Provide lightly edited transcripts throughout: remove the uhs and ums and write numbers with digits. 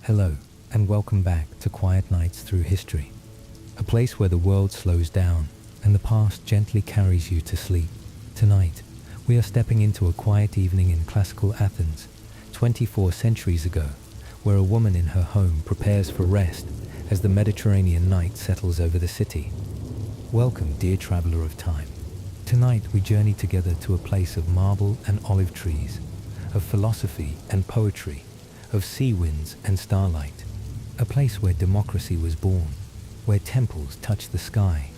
Hello, and welcome back to Quiet Nights Through History, a place where the world slows down and the past gently carries you to sleep. Tonight, we are stepping into a quiet evening in classical Athens, 24 centuries ago, where a woman in her home prepares for rest as the Mediterranean night settles over the city. Welcome, dear traveler of time. Tonight, we journey together to a place of marble and olive trees, of philosophy and poetry, of sea winds and starlight, a place where democracy was born, where temples touched the sky,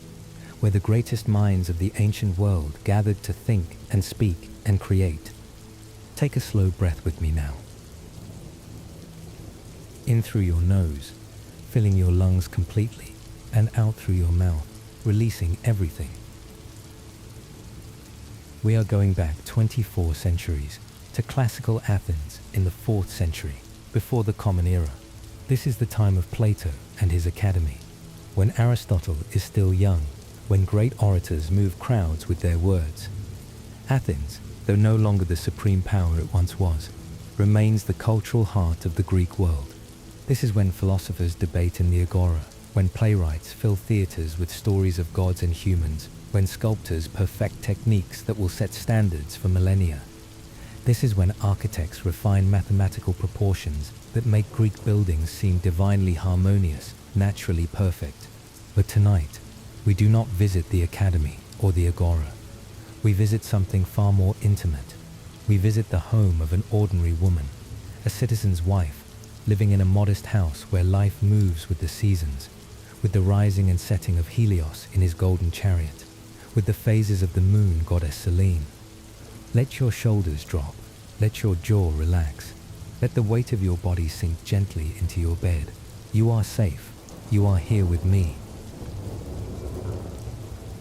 where the greatest minds of the ancient world gathered to think and speak and create. Take a slow breath with me now. In through your nose, filling your lungs completely, and out through your mouth, releasing everything. We are going back 24 centuries to classical Athens in the 4th century, before the Common Era. This is the time of Plato and his academy, when Aristotle is still young, when great orators move crowds with their words. Athens, though no longer the supreme power it once was, remains the cultural heart of the Greek world. This is when philosophers debate in the Agora, when playwrights fill theaters with stories of gods and humans, when sculptors perfect techniques that will set standards for millennia. This is when architects refine mathematical proportions that make Greek buildings seem divinely harmonious, naturally perfect. But tonight, we do not visit the academy or the agora. We visit something far more intimate. We visit the home of an ordinary woman, a citizen's wife, living in a modest house where life moves with the seasons, with the rising and setting of Helios in his golden chariot, with the phases of the moon goddess Selene. Let your shoulders drop, let your jaw relax, let the weight of your body sink gently into your bed. You are safe, you are here with me.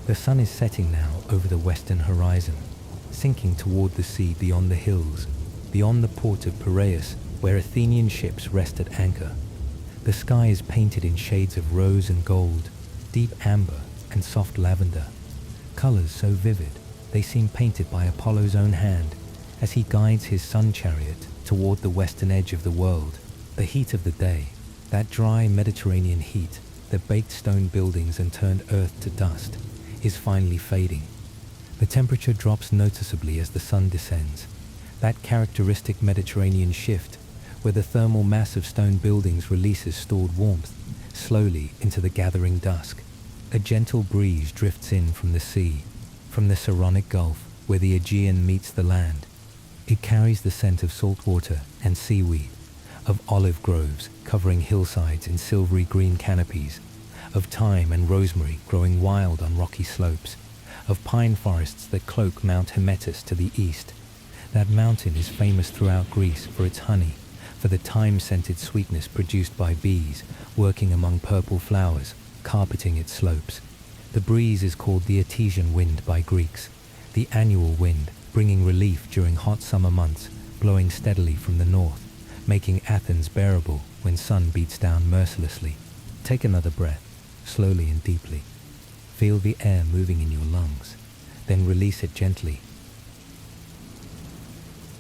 The sun is setting now over the western horizon, sinking toward the sea beyond the hills, beyond the port of Piraeus, where Athenian ships rest at anchor. The sky is painted in shades of rose and gold, deep amber and soft lavender, colors so vivid they seem painted by Apollo's own hand as he guides his sun chariot toward the western edge of the world. The heat of the day, that dry Mediterranean heat that baked stone buildings and turned earth to dust, is finally fading. The temperature drops noticeably as the sun descends, that characteristic Mediterranean shift where the thermal mass of stone buildings releases stored warmth slowly into the gathering dusk. A gentle breeze drifts in from the sea, from the Saronic Gulf where the Aegean meets the land. It carries the scent of salt water and seaweed, of olive groves covering hillsides in silvery green canopies, of thyme and rosemary growing wild on rocky slopes, of pine forests that cloak Mount Hymettus to the east. That mountain is famous throughout Greece for its honey, for the thyme-scented sweetness produced by bees working among purple flowers, carpeting its slopes. The breeze is called the Etesian wind by Greeks, the annual wind, bringing relief during hot summer months, blowing steadily from the north, making Athens bearable when sun beats down mercilessly. Take another breath, slowly and deeply. Feel the air moving in your lungs, then release it gently.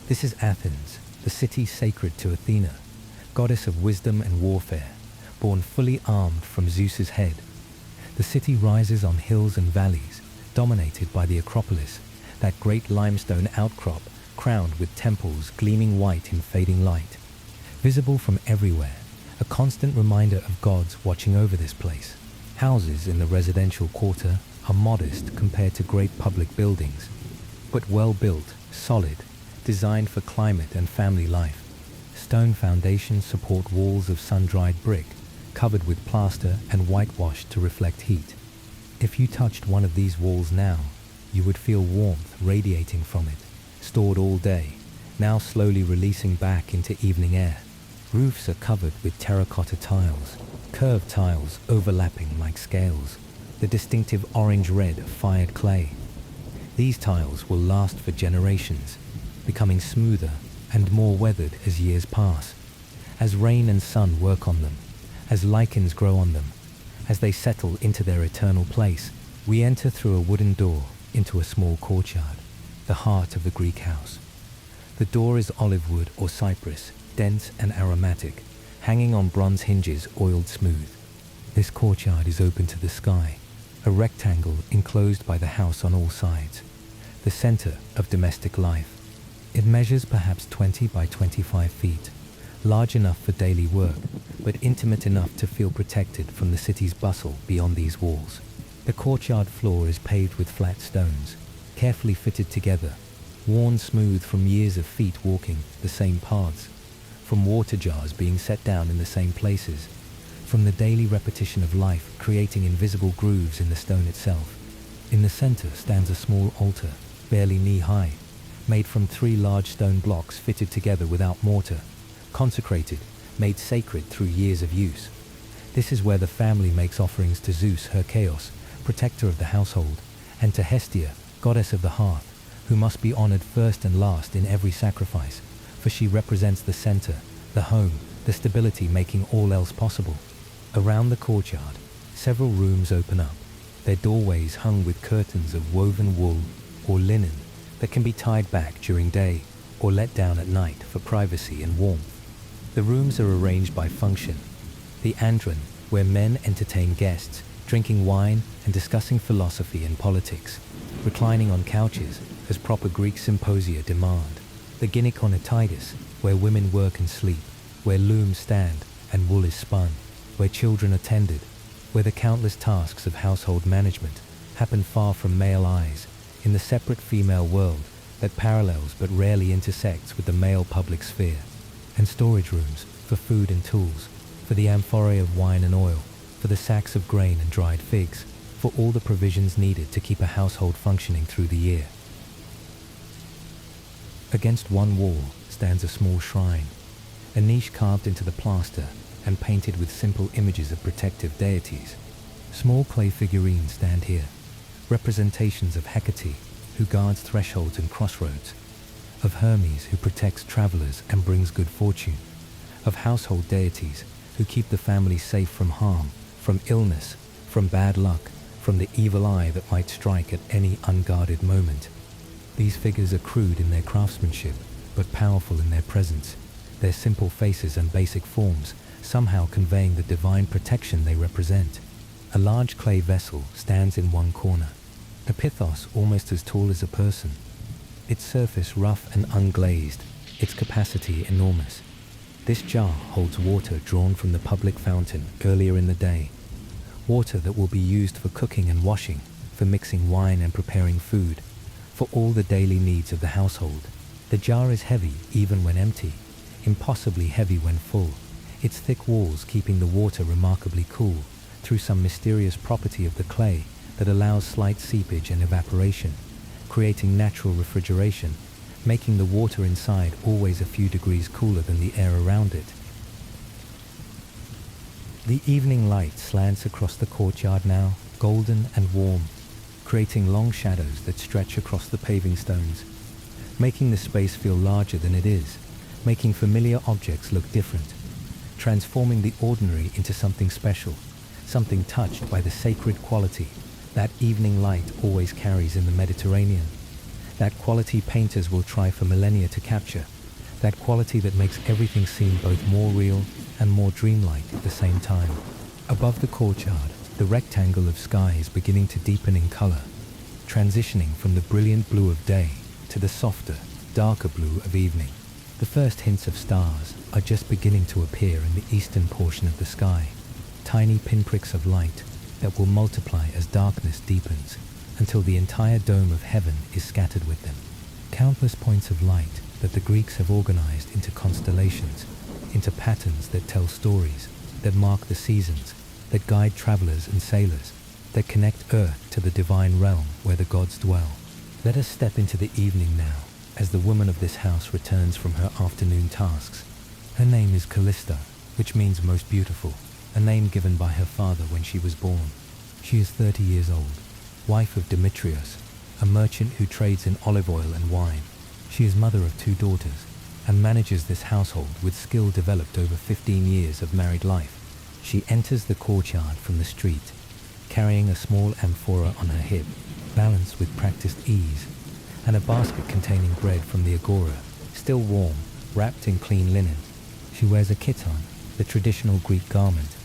This is Athens, the city sacred to Athena, goddess of wisdom and warfare, born fully armed from Zeus's head. The city rises on hills and valleys, dominated by the Acropolis, that great limestone outcrop crowned with temples gleaming white in fading light. Visible from everywhere, a constant reminder of gods watching over this place. Houses in the residential quarter are modest compared to great public buildings, but well built, solid, designed for climate and family life. Stone foundations support walls of sun-dried brick, covered with plaster and whitewashed to reflect heat. If you touched one of these walls now, you would feel warmth radiating from it, stored all day, now slowly releasing back into evening air. Roofs are covered with terracotta tiles, curved tiles overlapping like scales, the distinctive orange-red of fired clay. These tiles will last for generations, becoming smoother and more weathered as years pass, as rain and sun work on them, as lichens grow on them, as they settle into their eternal place. We enter through a wooden door into a small courtyard, the heart of the Greek house. The door is olive wood or cypress, dense and aromatic, hanging on bronze hinges oiled smooth. This courtyard is open to the sky, a rectangle enclosed by the house on all sides, the center of domestic life. It measures perhaps 20 by 25 feet, large enough for daily work, but intimate enough to feel protected from the city's bustle beyond these walls. The courtyard floor is paved with flat stones, carefully fitted together, worn smooth from years of feet walking the same paths, from water jars being set down in the same places, from the daily repetition of life creating invisible grooves in the stone itself. In the center stands a small altar, barely knee-high, made from 3 large stone blocks fitted together without mortar, consecrated, made sacred through years of use. This is where the family makes offerings to Zeus, her chaos, protector of the household, and to Hestia, goddess of the hearth, who must be honored first and last in every sacrifice, for she represents the center, the home, the stability making all else possible. Around the courtyard, several rooms open up, their doorways hung with curtains of woven wool or linen that can be tied back during day or let down at night for privacy and warmth. The rooms are arranged by function. The andron, where men entertain guests, drinking wine and discussing philosophy and politics, reclining on couches as proper Greek symposia demand. The gyneconetitis, where women work and sleep, where looms stand and wool is spun, where children are tended, where the countless tasks of household management happen far from male eyes, in the separate female world that parallels but rarely intersects with the male public sphere. And storage rooms for food and tools, for the amphorae of wine and oil, for the sacks of grain and dried figs, for all the provisions needed to keep a household functioning through the year. Against one wall stands a small shrine, a niche carved into the plaster and painted with simple images of protective deities. Small clay figurines stand here, representations of Hecate, who guards thresholds and crossroads, of Hermes, who protects travelers and brings good fortune, of household deities, who keep the family safe from harm, from illness, from bad luck, from the evil eye that might strike at any unguarded moment. These figures are crude in their craftsmanship, but powerful in their presence, their simple faces and basic forms somehow conveying the divine protection they represent. A large clay vessel stands in one corner, a pithos almost as tall as a person, its surface rough and unglazed, its capacity enormous. This jar holds water drawn from the public fountain earlier in the day, water that will be used for cooking and washing, for mixing wine and preparing food, for all the daily needs of the household. The jar is heavy even when empty, impossibly heavy when full, its thick walls keeping the water remarkably cool through some mysterious property of the clay that allows slight seepage and evaporation, creating natural refrigeration, making the water inside always a few degrees cooler than the air around it. The evening light slants across the courtyard now, golden and warm, creating long shadows that stretch across the paving stones, making the space feel larger than it is, making familiar objects look different, transforming the ordinary into something special, something touched by the sacred quality that evening light always carries in the Mediterranean, that quality painters will try for millennia to capture, that quality that makes everything seem both more real and more dreamlike at the same time. Above the courtyard, the rectangle of sky is beginning to deepen in color, transitioning from the brilliant blue of day to the softer, darker blue of evening. The first hints of stars are just beginning to appear in the eastern portion of the sky, tiny pinpricks of light that will multiply as darkness deepens until the entire dome of heaven is scattered with them. Countless points of light that the Greeks have organized into constellations, into patterns that tell stories, that mark the seasons, that guide travelers and sailors, that connect Earth to the divine realm where the gods dwell. Let us step into the evening now, as the woman of this house returns from her afternoon tasks. Her name is Callisto, which means most beautiful, a name given by her father when she was born. She is 30 years old, wife of Demetrius, a merchant who trades in olive oil and wine. She is mother of 2 daughters, and manages this household with skill developed over 15 years of married life. She enters the courtyard from the street, carrying a small amphora on her hip, balanced with practiced ease, and a basket containing bread from the Agora, still warm, wrapped in clean linen. She wears a chiton, the traditional Greek garment,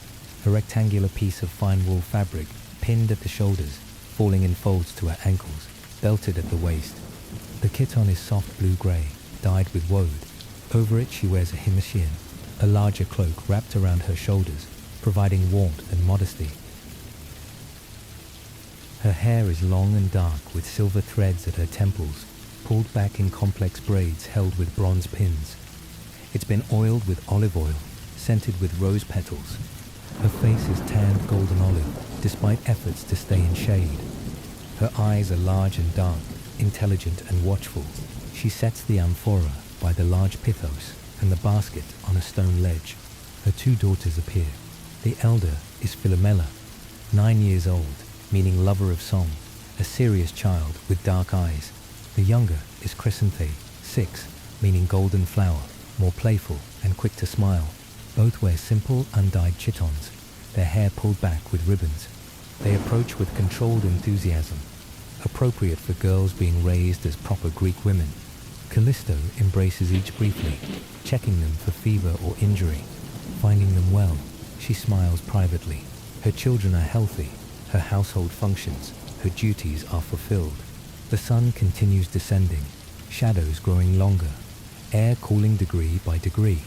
a rectangular piece of fine wool fabric pinned at the shoulders, falling in folds to her ankles, belted at the waist. The chiton is soft blue-grey, dyed with woad. Over it she wears a himation, a larger cloak wrapped around her shoulders, providing warmth and modesty. Her hair is long and dark with silver threads at her temples, pulled back in complex braids held with bronze pins. It's been oiled with olive oil, scented with rose petals. Her face is tanned golden olive, despite efforts to stay in shade. Her eyes are large and dark, intelligent and watchful. She sets the amphora by the large pithos and the basket on a stone ledge. Her 2 daughters appear. The elder is Philomela, 9 years old, meaning lover of song, a serious child with dark eyes. The younger is Chrysanthe, 6, meaning golden flower, more playful and quick to smile. Both wear simple, undyed chitons, their hair pulled back with ribbons. They approach with controlled enthusiasm, appropriate for girls being raised as proper Greek women. Callisto embraces each briefly, checking them for fever or injury. Finding them well, she smiles privately. Her children are healthy, her household functions, her duties are fulfilled. The sun continues descending, shadows growing longer, air cooling degree by degree.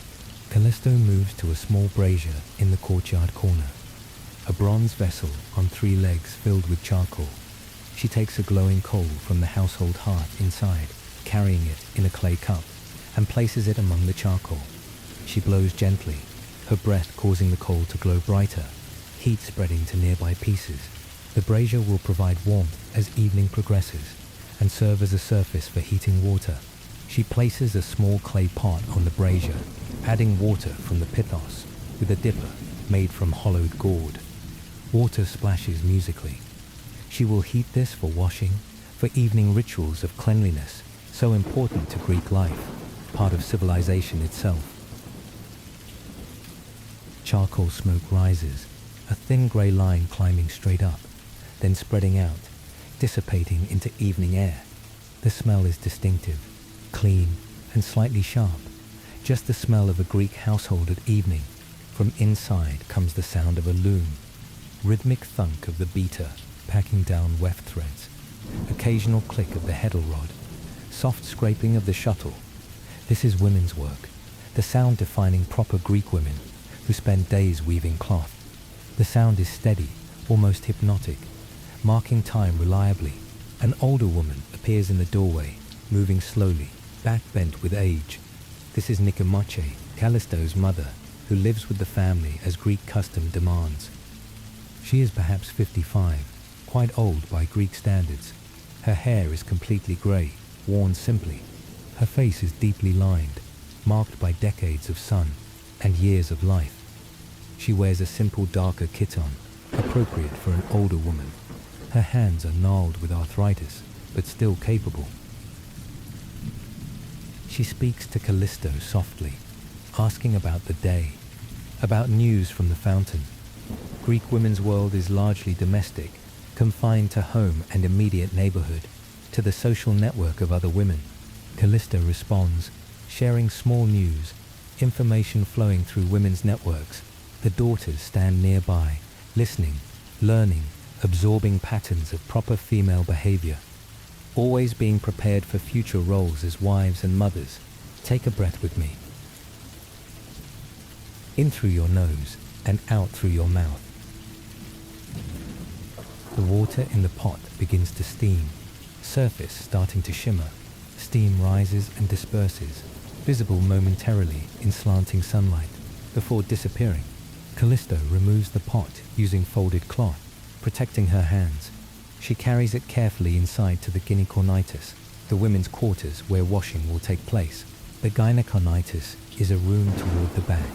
Callisto moves to a small brazier in the courtyard corner, a bronze vessel on 3 legs filled with charcoal. She takes a glowing coal from the household hearth inside, carrying it in a clay cup, and places it among the charcoal. She blows gently, her breath causing the coal to glow brighter, heat spreading to nearby pieces. The brazier will provide warmth as evening progresses, and serve as a surface for heating water. She places a small clay pot on the brazier, adding water from the pithos with a dipper made from hollowed gourd. Water splashes musically. She will heat this for washing, for evening rituals of cleanliness, so important to Greek life, part of civilization itself. Charcoal smoke rises, a thin grey line climbing straight up, then spreading out, dissipating into evening air. The smell is distinctive, clean, and slightly sharp, just the smell of a Greek household at evening. From inside comes the sound of a loom, rhythmic thunk of the beater packing down weft threads, occasional click of the heddle rod, soft scraping of the shuttle. This is women's work, the sound defining proper Greek women who spend days weaving cloth. The sound is steady, almost hypnotic, marking time reliably. An older woman appears in the doorway, moving slowly, back bent with age. This is Nicomache, Callisto's mother, who lives with the family as Greek custom demands. She is perhaps 55, quite old by Greek standards. Her hair is completely grey, worn simply. Her face is deeply lined, marked by decades of sun and years of life. She wears a simple darker chiton, appropriate for an older woman. Her hands are gnarled with arthritis, but still capable. She speaks to Callisto softly, asking about the day, about news from the fountain. Greek women's world is largely domestic, confined to home and immediate neighborhood, to the social network of other women. Callisto responds, sharing small news, information flowing through women's networks. The daughters stand nearby, listening, learning, absorbing patterns of proper female behavior, always being prepared for future roles as wives and mothers. Take a breath with me. In through your nose and out through your mouth. The water in the pot begins to steam, surface starting to shimmer. Steam rises and disperses, visible momentarily in slanting sunlight, before disappearing. Callisto removes the pot using folded cloth, protecting her hands. She carries it carefully inside to the gynecornitis, the women's quarters where washing will take place. The gynecornitis is a room toward the back,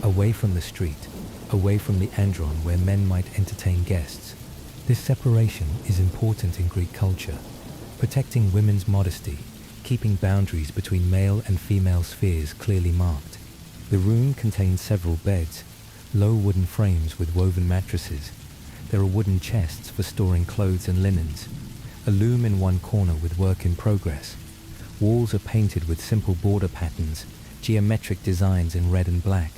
away from the street, away from the andron where men might entertain guests. This separation is important in Greek culture, protecting women's modesty, keeping boundaries between male and female spheres clearly marked. The room contains several beds, low wooden frames with woven mattresses. There are wooden chests for storing clothes and linens, a loom in one corner with work in progress. Walls are painted with simple border patterns, geometric designs in red and black.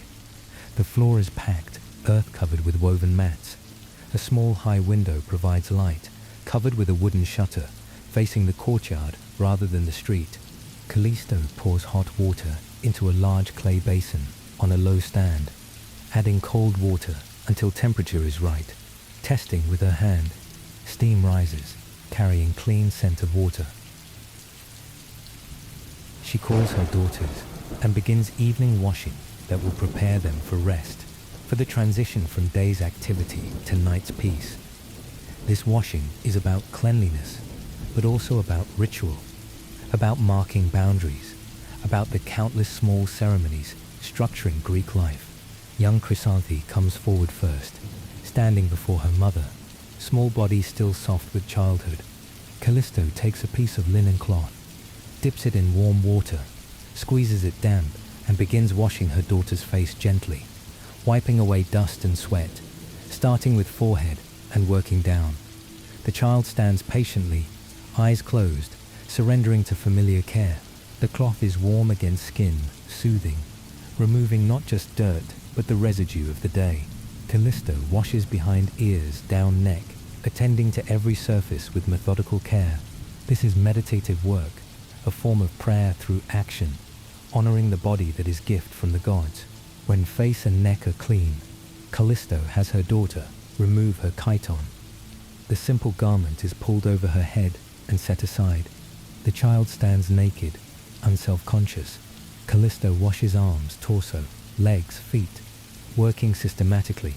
The floor is packed, earth covered with woven mats. A small high window provides light, covered with a wooden shutter, facing the courtyard rather than the street. Callisto pours hot water into a large clay basin on a low stand, adding cold water until temperature is right. Testing with her hand, steam rises, carrying clean scent of water. She calls her daughters and begins evening washing that will prepare them for rest, for the transition from day's activity to night's peace. This washing is about cleanliness, but also about ritual, about marking boundaries, about the countless small ceremonies structuring Greek life. Young Chrysanthi comes forward first, standing before her mother, small body still soft with childhood. Callisto takes a piece of linen cloth, dips it in warm water, squeezes it damp, and begins washing her daughter's face gently, wiping away dust and sweat, starting with forehead and working down. The child stands patiently, eyes closed, surrendering to familiar care. The cloth is warm against skin, soothing, removing not just dirt, but the residue of the day. Callisto washes behind ears, down neck, attending to every surface with methodical care. This is meditative work, a form of prayer through action, honoring the body that is gift from the gods. When face and neck are clean, Callisto has her daughter remove her chiton. The simple garment is pulled over her head and set aside. The child stands naked, unself-conscious. Callisto washes arms, torso, legs, feet, working systematically,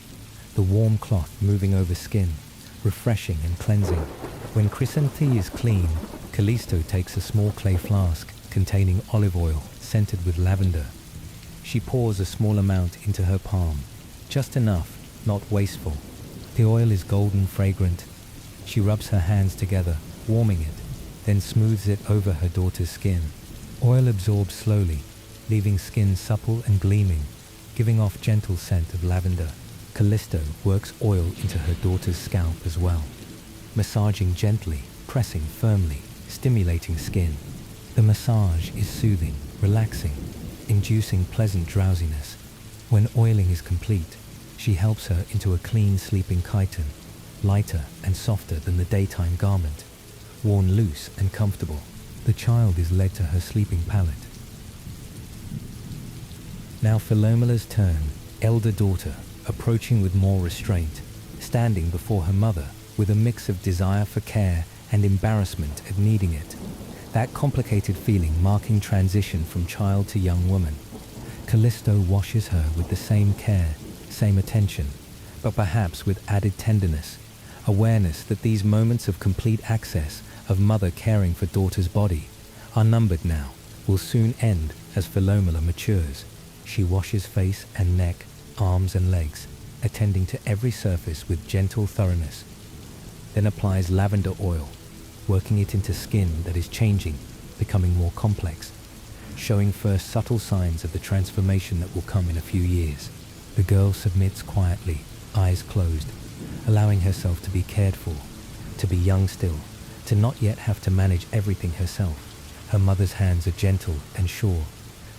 the warm cloth moving over skin, refreshing and cleansing. When Chrysanthi is clean, Callisto takes a small clay flask containing olive oil scented with lavender. She pours a small amount into her palm, just enough, not wasteful. The oil is golden fragrant. She rubs her hands together, warming it, then smooths it over her daughter's skin. Oil absorbs slowly, leaving skin supple and gleaming, giving off gentle scent of lavender. Callisto works oil into her daughter's scalp as well, massaging gently, pressing firmly, stimulating skin. The massage is soothing, relaxing, inducing pleasant drowsiness. When oiling is complete, she helps her into a clean sleeping chiton, lighter and softer than the daytime garment, worn loose and comfortable. The child is led to her sleeping pallet. Now Philomela's turn, elder daughter, approaching with more restraint, standing before her mother with a mix of desire for care and embarrassment at needing it. That complicated feeling marking transition from child to young woman. Callisto washes her with the same care, same attention, but perhaps with added tenderness, awareness that these moments of complete access of mother caring for daughter's body are numbered now, will soon end as Philomela matures. She washes face and neck, arms and legs, attending to every surface with gentle thoroughness, then applies lavender oil, working it into skin that is changing, becoming more complex, showing first subtle signs of the transformation that will come in a few years. The girl submits quietly, eyes closed, allowing herself to be cared for, to be young still, to not yet have to manage everything herself. Her mother's hands are gentle and sure,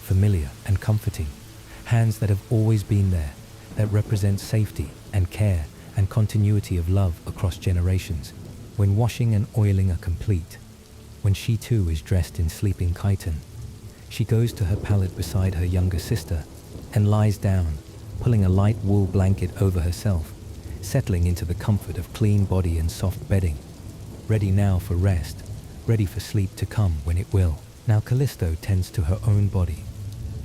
familiar and comforting, hands that have always been there, that represent safety and care and continuity of love across generations. When washing and oiling are complete, when she too is dressed in sleeping chiton, she goes to her pallet beside her younger sister and lies down, pulling a light wool blanket over herself, settling into the comfort of clean body and soft bedding, ready now for rest, ready for sleep to come when it will. Now Callisto tends to her own body,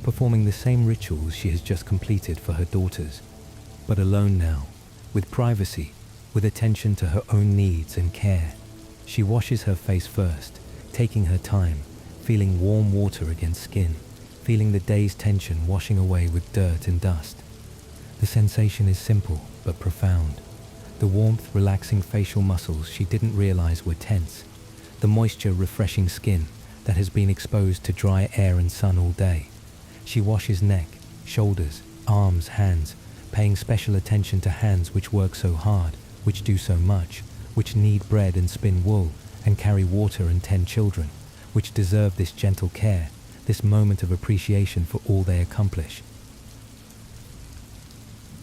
performing the same rituals she has just completed for her daughters, but alone now, with privacy, with attention to her own needs and care. She washes her face first, taking her time, feeling warm water against skin, feeling the day's tension washing away with dirt and dust. The sensation is simple but profound. The warmth relaxing facial muscles she didn't realize were tense, the moisture refreshing skin that has been exposed to dry air and sun all day. She washes neck, shoulders, arms, hands, paying special attention to hands which work so hard, which do so much, which knead bread and spin wool, and carry water and tend children, which deserve this gentle care, this moment of appreciation for all they accomplish.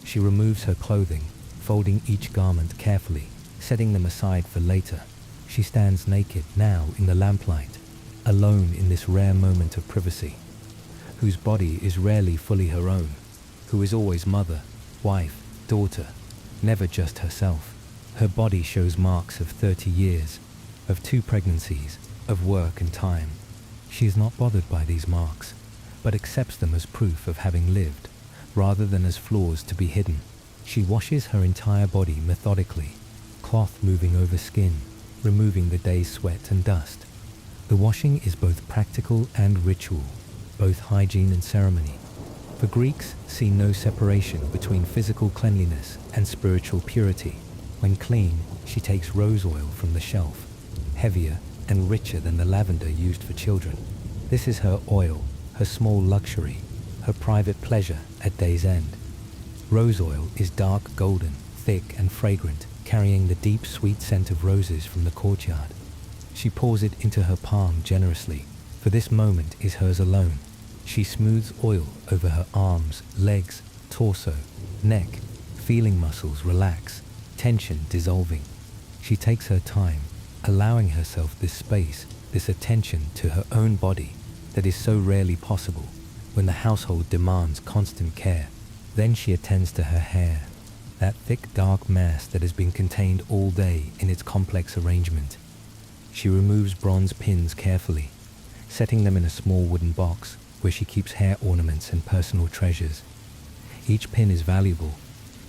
She removes her clothing, folding each garment carefully, setting them aside for later. She stands naked now in the lamplight, alone in this rare moment of privacy, whose body is rarely fully her own, who is always mother, wife, daughter, never just herself. Her body shows marks of 30 years, of 2 pregnancies, of work and time. She is not bothered by these marks, but accepts them as proof of having lived, rather than as flaws to be hidden. She washes her entire body methodically, cloth moving over skin, removing the day's sweat and dust. The washing is both practical and ritual, both hygiene and ceremony. For Greeks see no separation between physical cleanliness and spiritual purity. When clean, she takes rose oil from the shelf, heavier and richer than the lavender used for children. This is her oil, her small luxury, her private pleasure at day's end. Rose oil is dark golden, thick and fragrant, carrying the deep sweet scent of roses from the courtyard. She pours it into her palm generously, for this moment is hers alone. She smooths oil over her arms, legs, torso, neck, feeling muscles relax, tension dissolving. She takes her time, allowing herself this space, this attention to her own body that is so rarely possible when the household demands constant care. Then she attends to her hair, that thick dark mass that has been contained all day in its complex arrangement. She removes bronze pins carefully, setting them in a small wooden box where she keeps hair ornaments and personal treasures. Each pin is valuable,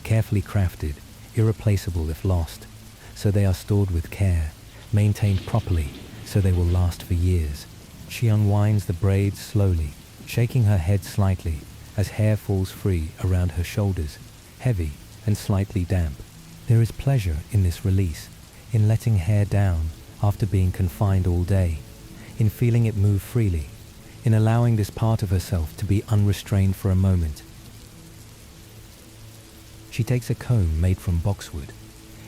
carefully crafted, irreplaceable if lost, so they are stored with care, maintained properly so they will last for years. She unwinds the braids slowly, shaking her head slightly as hair falls free around her shoulders, heavy and slightly damp. There is pleasure in this release, in letting hair down after being confined all day, in feeling it move freely, in allowing this part of herself to be unrestrained for a moment. She takes a comb made from boxwood,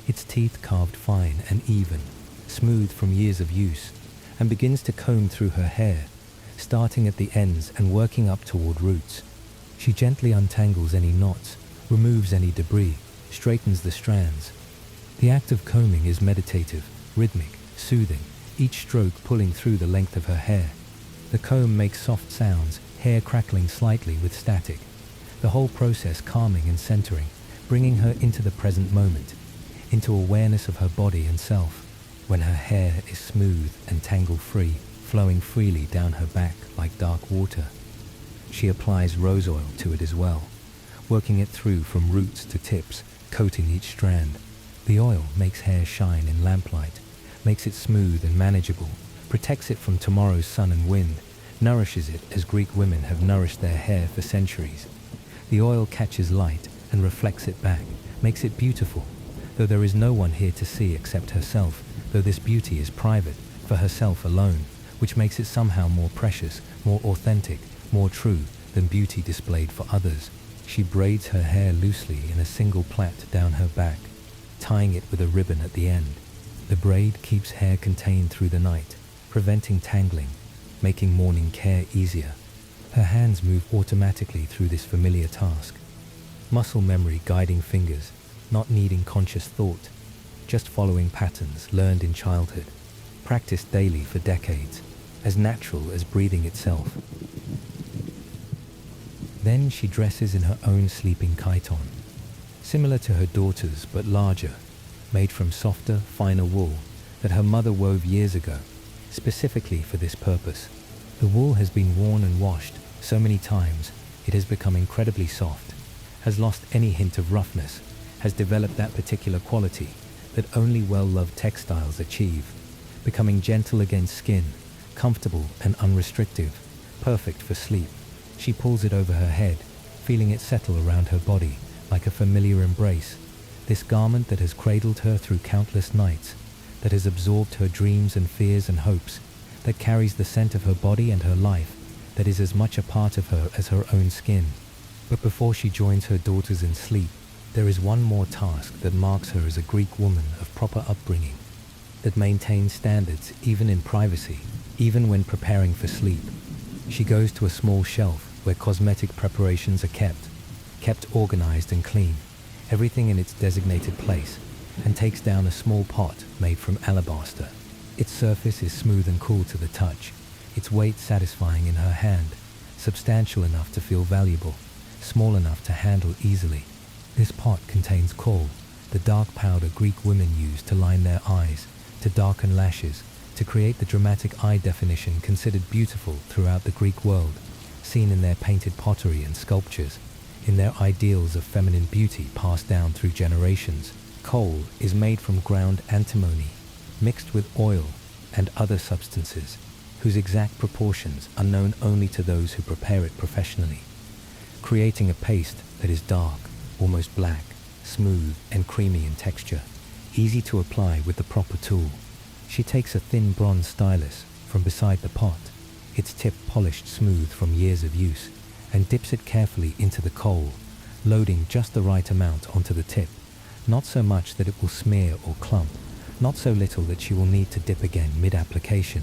its teeth carved fine and even, smooth from years of use, and begins to comb through her hair, starting at the ends and working up toward roots. She gently untangles any knots, removes any debris, straightens the strands. The act of combing is meditative, rhythmic, soothing, each stroke pulling through the length of her hair. The comb makes soft sounds, hair crackling slightly with static. The whole process calming and centering, bringing her into the present moment, into awareness of her body and self, when her hair is smooth and tangle-free, flowing freely down her back like dark water. She applies rose oil to it as well, working it through from roots to tips, coating each strand. The oil makes hair shine in lamplight, makes it smooth and manageable, protects it from tomorrow's sun and wind, nourishes it as Greek women have nourished their hair for centuries. The oil catches light and reflects it back, makes it beautiful, though there is no one here to see except herself, though this beauty is private, for herself alone, which makes it somehow more precious, more authentic, more true than beauty displayed for others. She braids her hair loosely in a single plait down her back, tying it with a ribbon at the end. The braid keeps hair contained through the night, preventing tangling, making morning care easier. Her hands move automatically through this familiar task. Muscle memory guiding fingers, not needing conscious thought, just following patterns learned in childhood, practiced daily for decades, as natural as breathing itself. Then she dresses in her own sleeping chiton, similar to her daughter's but larger, made from softer, finer wool that her mother wove years ago, specifically for this purpose. The wool has been worn and washed so many times it has become incredibly soft, has lost any hint of roughness, has developed that particular quality that only well-loved textiles achieve, becoming gentle against skin, comfortable and unrestrictive, perfect for sleep. She pulls it over her head, feeling it settle around her body like a familiar embrace. This garment that has cradled her through countless nights, that has absorbed her dreams and fears and hopes, that carries the scent of her body and her life, that is as much a part of her as her own skin. But before she joins her daughters in sleep, there is one more task that marks her as a Greek woman of proper upbringing, that maintains standards even in privacy, even when preparing for sleep. She goes to a small shelf where cosmetic preparations are kept, kept organized and clean, everything in its designated place, and takes down a small pot made from alabaster. Its surface is smooth and cool to the touch, its weight satisfying in her hand, substantial enough to feel valuable, small enough to handle easily. This pot contains kohl, the dark powder Greek women used to line their eyes, to darken lashes, to create the dramatic eye definition considered beautiful throughout the Greek world, seen in their painted pottery and sculptures, in their ideals of feminine beauty passed down through generations. Kohl is made from ground antimony, mixed with oil and other substances, whose exact proportions are known only to those who prepare it professionally, creating a paste that is dark, almost black, smooth and creamy in texture, easy to apply with the proper tool. She takes a thin bronze stylus from beside the pot, its tip polished smooth from years of use, and dips it carefully into the kohl, loading just the right amount onto the tip, not so much that it will smear or clump, not so little that she will need to dip again mid-application.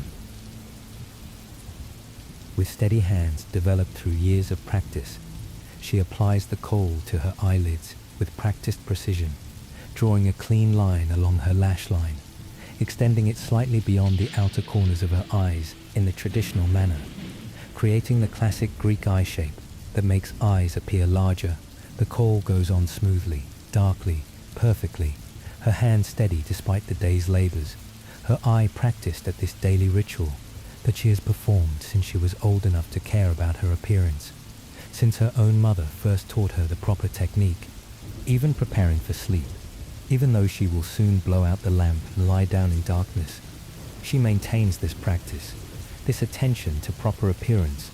With steady hands developed through years of practice, she applies the kohl to her eyelids with practiced precision, drawing a clean line along her lash line, extending it slightly beyond the outer corners of her eyes in the traditional manner, creating the classic Greek eye shape that makes eyes appear larger. The kohl goes on smoothly, darkly, perfectly, her hand steady despite the day's labors, her eye practiced at this daily ritual that she has performed since she was old enough to care about her appearance, since her own mother first taught her the proper technique, even preparing for sleep. Even though she will soon blow out the lamp and lie down in darkness, she maintains this practice, this attention to proper appearance,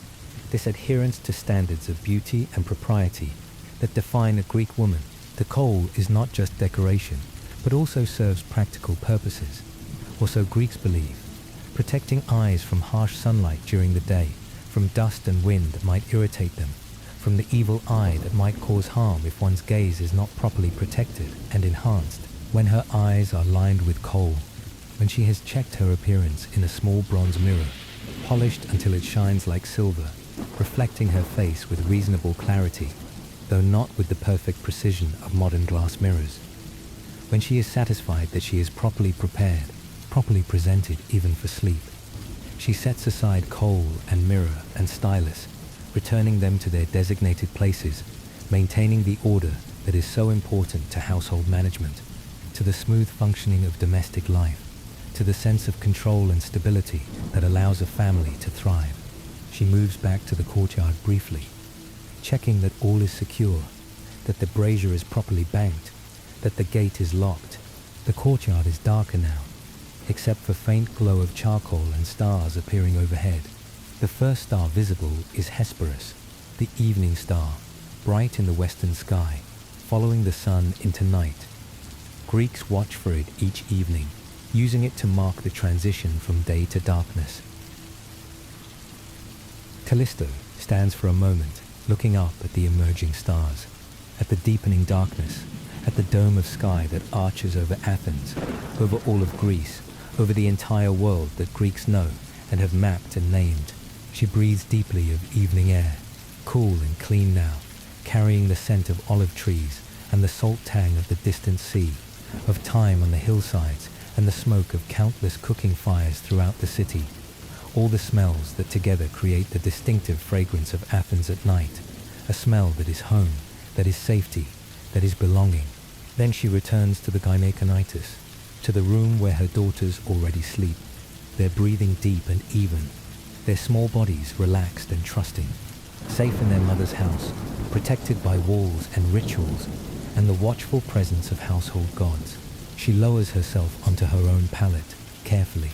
this adherence to standards of beauty and propriety that define a Greek woman. The kohl is not just decoration, but also serves practical purposes, or so Greeks believe, protecting eyes from harsh sunlight during the day, from dust and wind that might irritate them, from the evil eye that might cause harm if one's gaze is not properly protected and enhanced. When her eyes are lined with kohl, when she has checked her appearance in a small bronze mirror, polished until it shines like silver, reflecting her face with reasonable clarity, though not with the perfect precision of modern glass mirrors. When she is satisfied that she is properly prepared, properly presented even for sleep, she sets aside kohl and mirror and stylus, returning them to their designated places, maintaining the order that is so important to household management, to the smooth functioning of domestic life, to the sense of control and stability that allows a family to thrive. She moves back to the courtyard briefly, checking that all is secure, that the brazier is properly banked, that the gate is locked. The courtyard is darker now, except for faint glow of charcoal and stars appearing overhead. The first star visible is Hesperus, the evening star, bright in the western sky, following the sun into night. Greeks watch for it each evening, using it to mark the transition from day to darkness. Callisto stands for a moment, looking up at the emerging stars, at the deepening darkness, at the dome of sky that arches over Athens, over all of Greece, over the entire world that Greeks know and have mapped and named. She breathes deeply of evening air, cool and clean now, carrying the scent of olive trees and the salt tang of the distant sea, of thyme on the hillsides and the smoke of countless cooking fires throughout the city, all the smells that together create the distinctive fragrance of Athens at night, a smell that is home, that is safety, that is belonging. Then she returns to the gynekonitis, to the room where her daughters already sleep, their breathing deep and even, their small bodies relaxed and trusting, safe in their mother's house, protected by walls and rituals, and the watchful presence of household gods. She lowers herself onto her own pallet, carefully,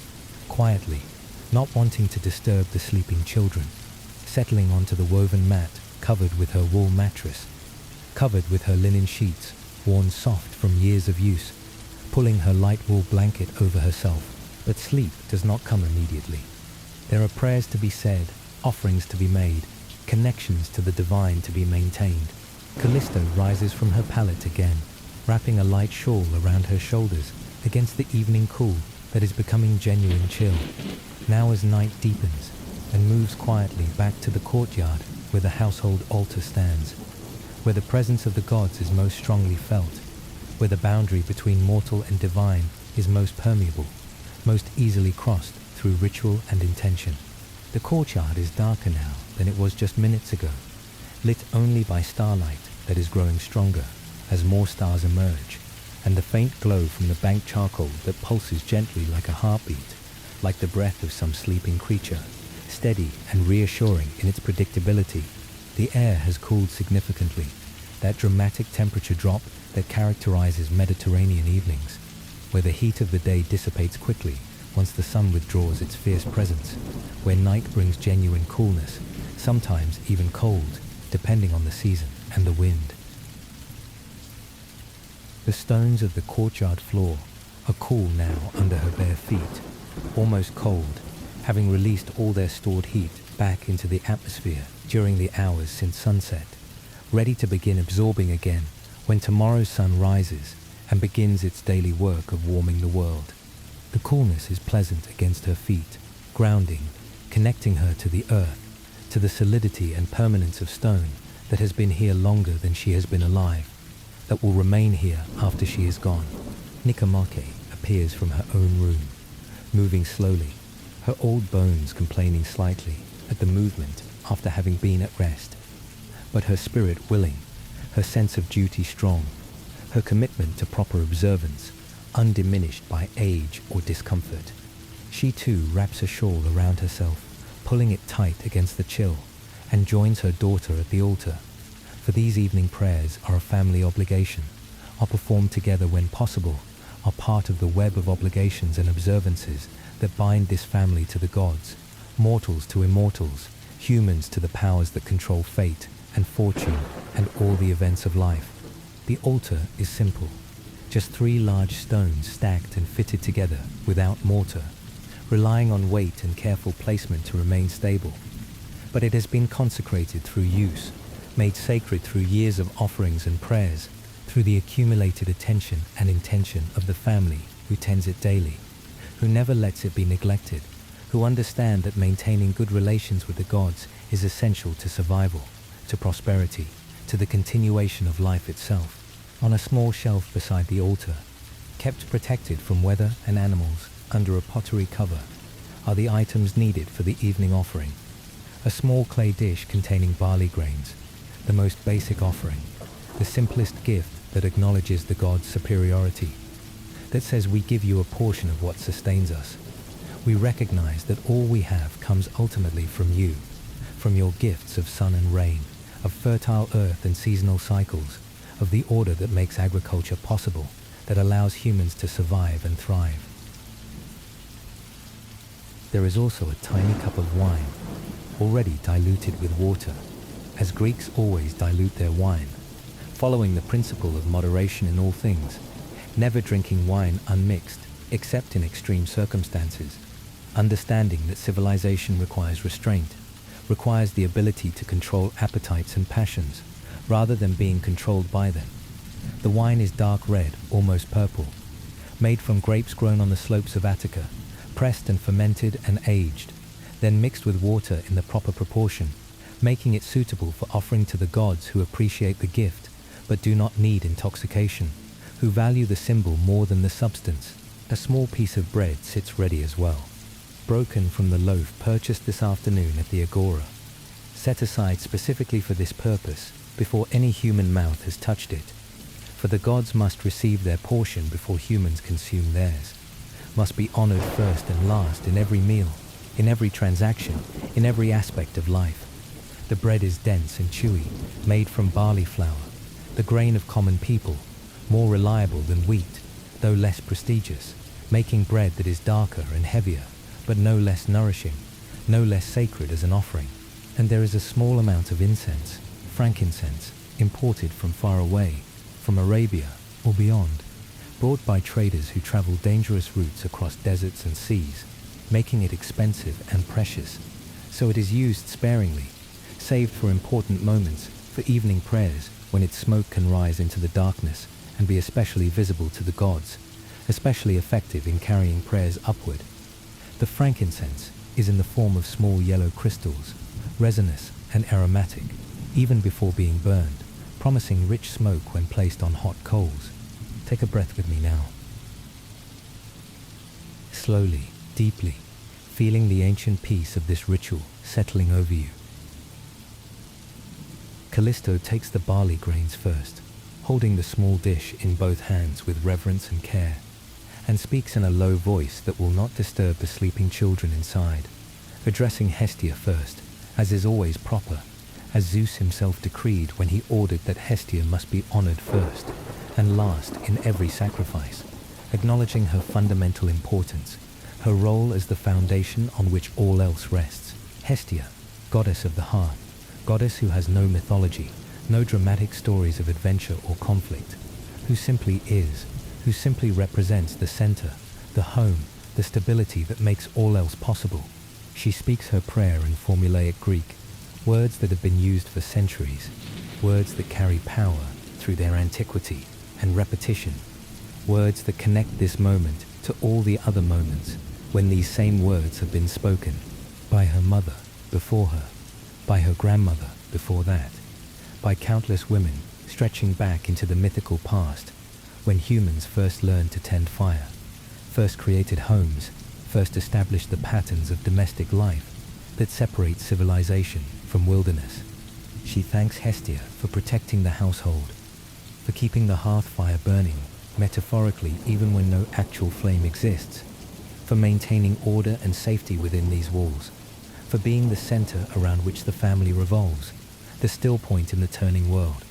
quietly, not wanting to disturb the sleeping children, settling onto the woven mat covered with her wool mattress, covered with her linen sheets, worn soft from years of use, pulling her light wool blanket over herself. But sleep does not come immediately. There are prayers to be said, offerings to be made, connections to the divine to be maintained. Callisto rises from her pallet again, wrapping a light shawl around her shoulders against the evening cool that is becoming genuine chill, now as night deepens, and moves quietly back to the courtyard where the household altar stands. where the presence of the gods is most strongly felt, where the boundary between mortal and divine is most permeable, most easily crossed through ritual and intention. The courtyard is darker now than it was just minutes ago, lit only by starlight that is growing stronger as more stars emerge, and the faint glow from the banked charcoal that pulses gently like a heartbeat, like the breath of some sleeping creature, steady and reassuring in its predictability. The air has cooled significantly, that dramatic temperature drop that characterizes Mediterranean evenings, where the heat of the day dissipates quickly once the sun withdraws its fierce presence, where night brings genuine coolness, sometimes even cold, depending on the season and the wind. The stones of the courtyard floor are cool now under her bare feet, almost cold, having released all their stored heat back into the atmosphere during the hours since sunset, ready to begin absorbing again when tomorrow's sun rises and begins its daily work of warming the world. The coolness is pleasant against her feet, grounding, connecting her to the earth, to the solidity and permanence of stone that has been here longer than she has been alive, that will remain here after she is gone. Nicomache appears from her own room, moving slowly, her old bones complaining slightly at the movement after having been at rest, but her spirit willing, her sense of duty strong, her commitment to proper observance undiminished by age or discomfort. She too wraps a shawl around herself, pulling it tight against the chill, and joins her daughter at the altar. For these evening prayers are a family obligation, are performed together when possible, are part of the web of obligations and observances that bind this family to the gods, mortals to immortals, humans to the powers that control fate and fortune and all the events of life. The altar is simple, just 3 large stones stacked and fitted together without mortar, relying on weight and careful placement to remain stable. But it has been consecrated through use, made sacred through years of offerings and prayers, through the accumulated attention and intention of the family who tends it daily, who never lets it be neglected, who understand that maintaining good relations with the gods is essential to survival, to prosperity, to the continuation of life itself. On a small shelf beside the altar, kept protected from weather and animals under a pottery cover, are the items needed for the evening offering. A small clay dish containing barley grains, the most basic offering, the simplest gift that acknowledges the god's superiority, that says we give you a portion of what sustains us. We recognize that all we have comes ultimately from you, from your gifts of sun and rain, of fertile earth and seasonal cycles, of the order that makes agriculture possible, that allows humans to survive and thrive. There is also a tiny cup of wine, already diluted with water, as Greeks always dilute their wine, following the principle of moderation in all things, never drinking wine unmixed, except in extreme circumstances, understanding that civilization requires restraint, requires the ability to control appetites and passions, rather than being controlled by them. The wine is dark red, almost purple, made from grapes grown on the slopes of Attica, pressed and fermented and aged, then mixed with water in the proper proportion, making it suitable for offering to the gods who appreciate the gift, but do not need intoxication, who value the symbol more than the substance. A small piece of bread sits ready as well, broken from the loaf purchased this afternoon at the Agora, set aside specifically for this purpose before any human mouth has touched it. For the gods must receive their portion before humans consume theirs, must be honored first and last in every meal, in every transaction, in every aspect of life. The bread is dense and chewy, made from barley flour, the grain of common people, more reliable than wheat, though less prestigious, making bread that is darker and heavier, but no less nourishing, no less sacred as an offering. And there is a small amount of incense, frankincense, imported from far away, from Arabia or beyond, brought by traders who travel dangerous routes across deserts and seas, making it expensive and precious, so it is used sparingly, saved for important moments, for evening prayers, when its smoke can rise into the darkness and be especially visible to the gods, especially effective in carrying prayers upward. The frankincense is in the form of small yellow crystals, resinous and aromatic, even before being burned, promising rich smoke when placed on hot coals. Take a breath with me now. Slowly, deeply, feeling the ancient peace of this ritual settling over you. Callisto takes the barley grains first, holding the small dish in both hands with reverence and care, and speaks in a low voice that will not disturb the sleeping children inside, addressing Hestia first, as is always proper, as Zeus himself decreed when he ordered that Hestia must be honored first and last in every sacrifice, acknowledging her fundamental importance, her role as the foundation on which all else rests. Hestia, goddess of the hearth, goddess who has no mythology, no dramatic stories of adventure or conflict, who simply is, who simply represents the center, the home, the stability that makes all else possible. She speaks her prayer in formulaic Greek, words that have been used for centuries, words that carry power through their antiquity and repetition, words that connect this moment to all the other moments when these same words have been spoken by her mother before her, by her grandmother before that, by countless women stretching back into the mythical past when humans first learned to tend fire, first created homes, first established the patterns of domestic life that separate civilization from wilderness. She thanks Hestia for protecting the household, for keeping the hearth fire burning, metaphorically even when no actual flame exists, for maintaining order and safety within these walls, for being the center around which the family revolves, the still point in the turning world.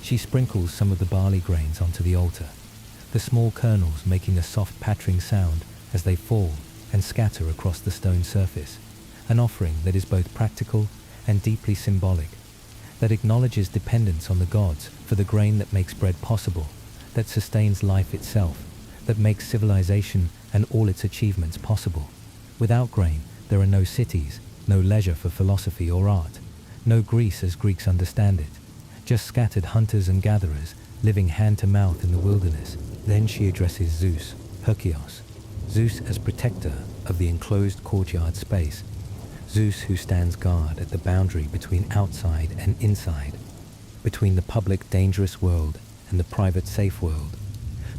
She sprinkles some of the barley grains onto the altar, the small kernels making a soft pattering sound as they fall and scatter across the stone surface, an offering that is both practical and deeply symbolic, that acknowledges dependence on the gods for the grain that makes bread possible, that sustains life itself, that makes civilization and all its achievements possible. Without grain, there are no cities, no leisure for philosophy or art, no Greece as Greeks understand it, just scattered hunters and gatherers living hand to mouth in the wilderness. Then she addresses Zeus, Herkios, Zeus as protector of the enclosed courtyard space, Zeus who stands guard at the boundary between outside and inside, between the public dangerous world and the private safe world,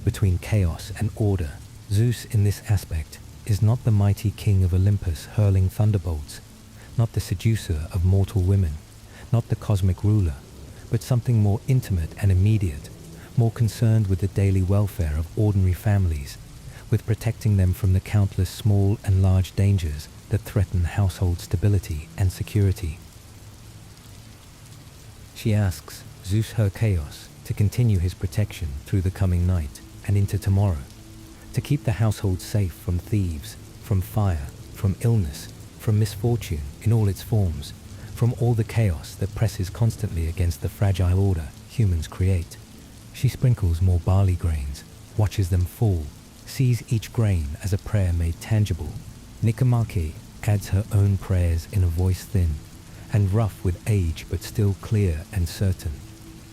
between chaos and order. Zeus in this aspect is not the mighty king of Olympus hurling thunderbolts, not the seducer of mortal women, not the cosmic ruler, but something more intimate and immediate, more concerned with the daily welfare of ordinary families, with protecting them from the countless small and large dangers that threaten household stability and security. She asks Zeus Herkios to continue his protection through the coming night and into tomorrow, to keep the household safe from thieves, from fire, from illness, from misfortune in all its forms, from all the chaos that presses constantly against the fragile order humans create. She sprinkles more barley grains, watches them fall, sees each grain as a prayer made tangible. Nicomache adds her own prayers in a voice thin and rough with age but still clear and certain,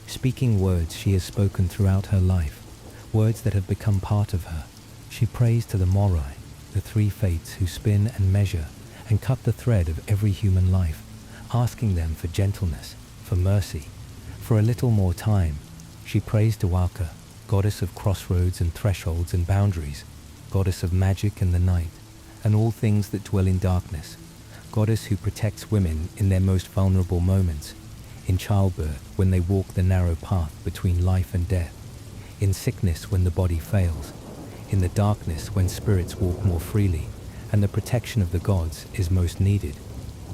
speaking words she has spoken throughout her life, words that have become part of her. She prays to the Morai, the three fates who spin and measure and cut the thread of every human life, asking them for gentleness, for mercy, for a little more time. She prays to Alka, goddess of crossroads and thresholds and boundaries, goddess of magic and the night, and all things that dwell in darkness, goddess who protects women in their most vulnerable moments, in childbirth when they walk the narrow path between life and death, in sickness when the body fails, in the darkness when spirits walk more freely, and the protection of the gods is most needed.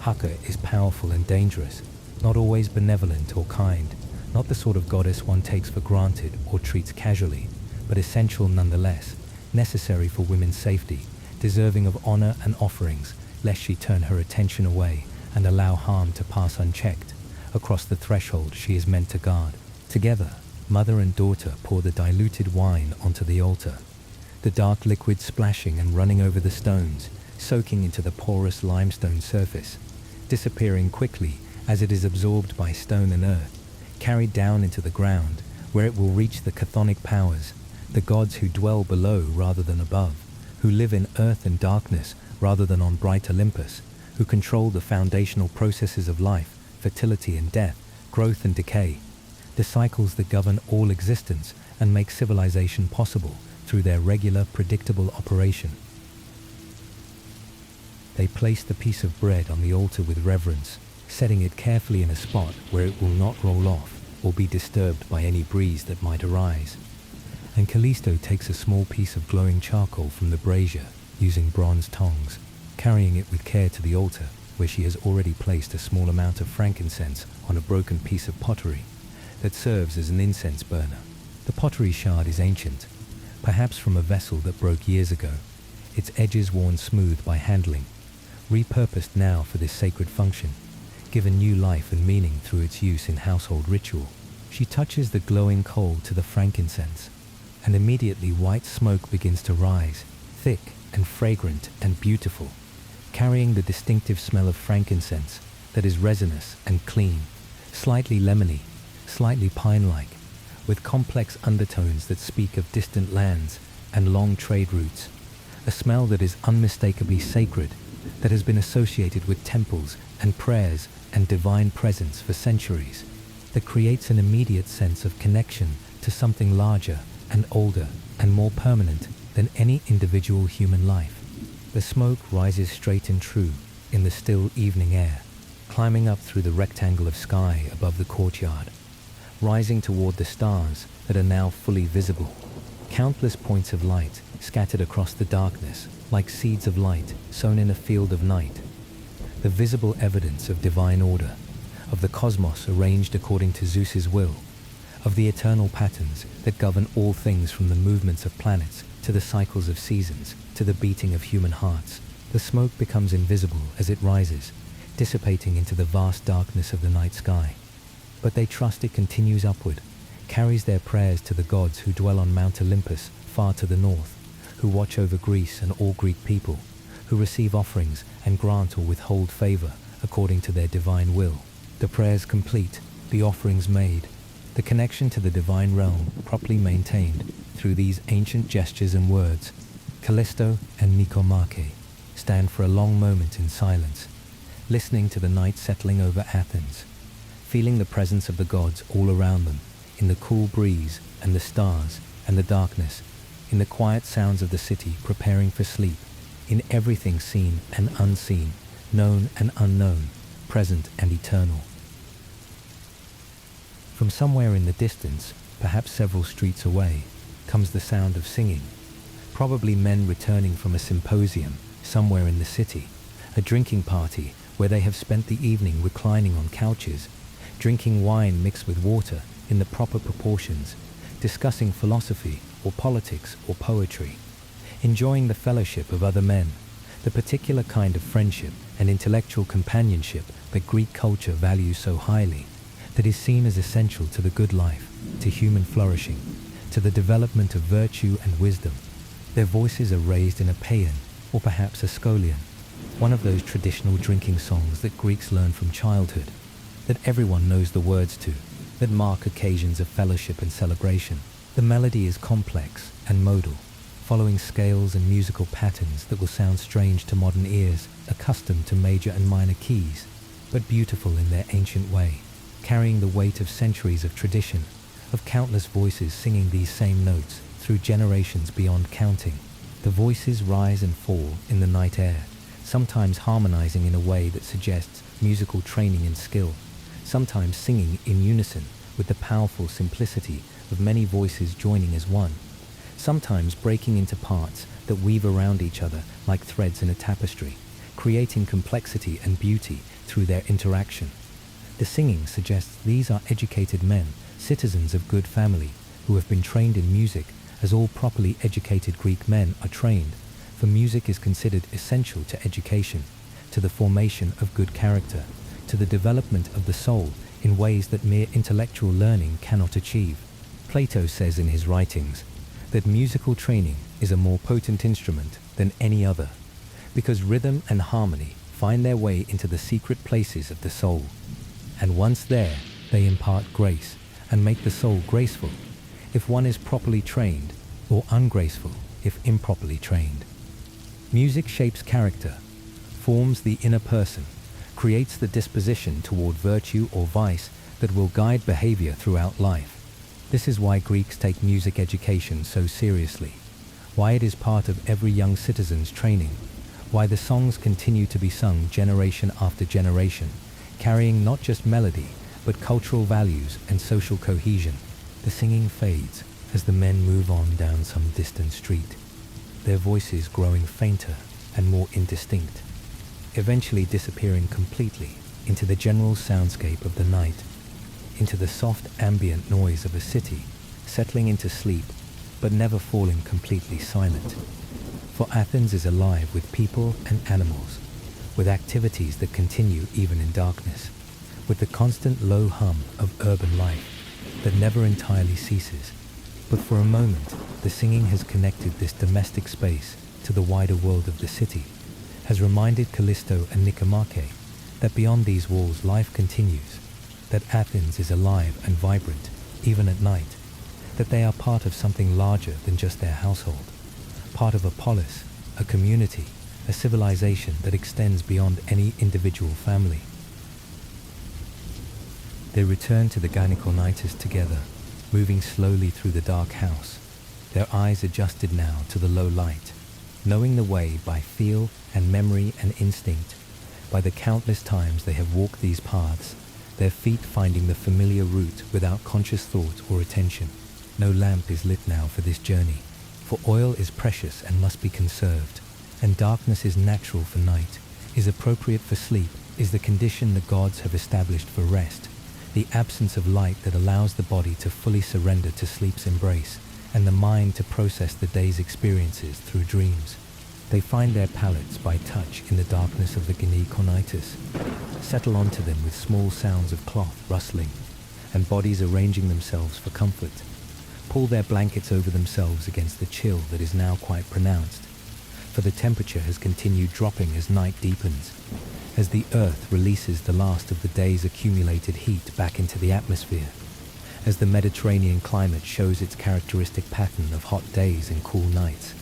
Haka is powerful and dangerous, not always benevolent or kind, not the sort of goddess one takes for granted or treats casually, but essential nonetheless, necessary for women's safety, deserving of honor and offerings, lest she turn her attention away and allow harm to pass unchecked across the threshold she is meant to guard. Together, mother and daughter pour the diluted wine onto the altar, the dark liquid splashing and running over the stones, soaking into the porous limestone surface, disappearing quickly as it is absorbed by stone and earth, carried down into the ground, where it will reach the chthonic powers, the gods who dwell below rather than above, who live in earth and darkness rather than on bright Olympus, who control the foundational processes of life, fertility and death, growth and decay, the cycles that govern all existence and make civilization possible through their regular, predictable operation. They place the piece of bread on the altar with reverence, setting it carefully in a spot where it will not roll off or be disturbed by any breeze that might arise. And Callisto takes a small piece of glowing charcoal from the brazier using bronze tongs, carrying it with care to the altar, where she has already placed a small amount of frankincense on a broken piece of pottery that serves as an incense burner. The pottery shard is ancient, perhaps from a vessel that broke years ago, its edges worn smooth by handling, repurposed now for this sacred function, given new life and meaning through its use in household ritual. She touches the glowing coal to the frankincense, and immediately white smoke begins to rise, thick and fragrant and beautiful, carrying the distinctive smell of frankincense that is resinous and clean, slightly lemony, slightly pine-like, with complex undertones that speak of distant lands and long trade routes, a smell that is unmistakably sacred, that has been associated with temples and prayers and divine presence for centuries, that creates an immediate sense of connection to something larger and older and more permanent than any individual human life. The smoke rises straight and true in the still evening air, climbing up through the rectangle of sky above the courtyard, rising toward the stars that are now fully visible, countless points of light scattered across the darkness like seeds of light sown in a field of night, the visible evidence of divine order, of the cosmos arranged according to Zeus's will, of the eternal patterns that govern all things from the movements of planets to the cycles of seasons to the beating of human hearts. The smoke becomes invisible as it rises, dissipating into the vast darkness of the night sky. But they trust it continues upward, carries their prayers to the gods who dwell on Mount Olympus far to the north, who watch over Greece and all Greek people, who receive offerings and grant or withhold favor according to their divine will. The prayers complete, the offerings made, the connection to the divine realm properly maintained through these ancient gestures and words, Callisto and Nicomache stand for a long moment in silence, listening to the night settling over Athens, feeling the presence of the gods all around them, in the cool breeze and the stars and the darkness, in the quiet sounds of the city preparing for sleep, in everything seen and unseen, known and unknown, present and eternal. From somewhere in the distance, perhaps several streets away, comes the sound of singing, probably men returning from a symposium somewhere in the city, a drinking party where they have spent the evening reclining on couches, drinking wine mixed with water in the proper proportions, discussing philosophy or politics or poetry, enjoying the fellowship of other men, the particular kind of friendship and intellectual companionship that Greek culture values so highly, that is seen as essential to the good life, to human flourishing, to the development of virtue and wisdom. Their voices are raised in a paean, or perhaps a scholion, one of those traditional drinking songs that Greeks learn from childhood, that everyone knows the words to, that mark occasions of fellowship and celebration. The melody is complex and modal, following scales and musical patterns that will sound strange to modern ears accustomed to major and minor keys, but beautiful in their ancient way, carrying the weight of centuries of tradition, of countless voices singing these same notes through generations beyond counting. The voices rise and fall in the night air, sometimes harmonizing in a way that suggests musical training and skill, sometimes singing in unison with the powerful simplicity of many voices joining as one, sometimes breaking into parts that weave around each other like threads in a tapestry, creating complexity and beauty through their interaction. The singing suggests these are educated men, citizens of good family, who have been trained in music as all properly educated Greek men are trained, for music is considered essential to education, to the formation of good character, to the development of the soul in ways that mere intellectual learning cannot achieve. Plato says in his writings that musical training is a more potent instrument than any other, because rhythm and harmony find their way into the secret places of the soul, and once there, they impart grace and make the soul graceful if one is properly trained, or ungraceful if improperly trained. Music shapes character, forms the inner person, creates the disposition toward virtue or vice that will guide behavior throughout life. This is why Greeks take music education so seriously, why it is part of every young citizen's training, why the songs continue to be sung generation after generation, carrying not just melody, but cultural values and social cohesion. The singing fades as the men move on down some distant street, their voices growing fainter and more indistinct, eventually disappearing completely into the general soundscape of the night, into the soft ambient noise of a city, settling into sleep, but never falling completely silent. For Athens is alive with people and animals, with activities that continue even in darkness, with the constant low hum of urban life that never entirely ceases. But for a moment, the singing has connected this domestic space to the wider world of the city, has reminded Callisto and Nicomachus that beyond these walls life continues, that Athens is alive and vibrant, even at night, that they are part of something larger than just their household, part of a polis, a community, a civilization that extends beyond any individual family. They return to the gynaeconitis together, moving slowly through the dark house, their eyes adjusted now to the low light, knowing the way by feel and memory and instinct, by the countless times they have walked these paths, their feet finding the familiar route without conscious thought or attention. No lamp is lit now for this journey, for oil is precious and must be conserved, and darkness is natural for night, is appropriate for sleep, is the condition the gods have established for rest, the absence of light that allows the body to fully surrender to sleep's embrace, and the mind to process the day's experiences through dreams. They find their palates by touch in the darkness of the gynaeconitis, settle onto them with small sounds of cloth rustling, and bodies arranging themselves for comfort, pull their blankets over themselves against the chill that is now quite pronounced, for the temperature has continued dropping as night deepens, as the earth releases the last of the day's accumulated heat back into the atmosphere, as the Mediterranean climate shows its characteristic pattern of hot days and cool nights.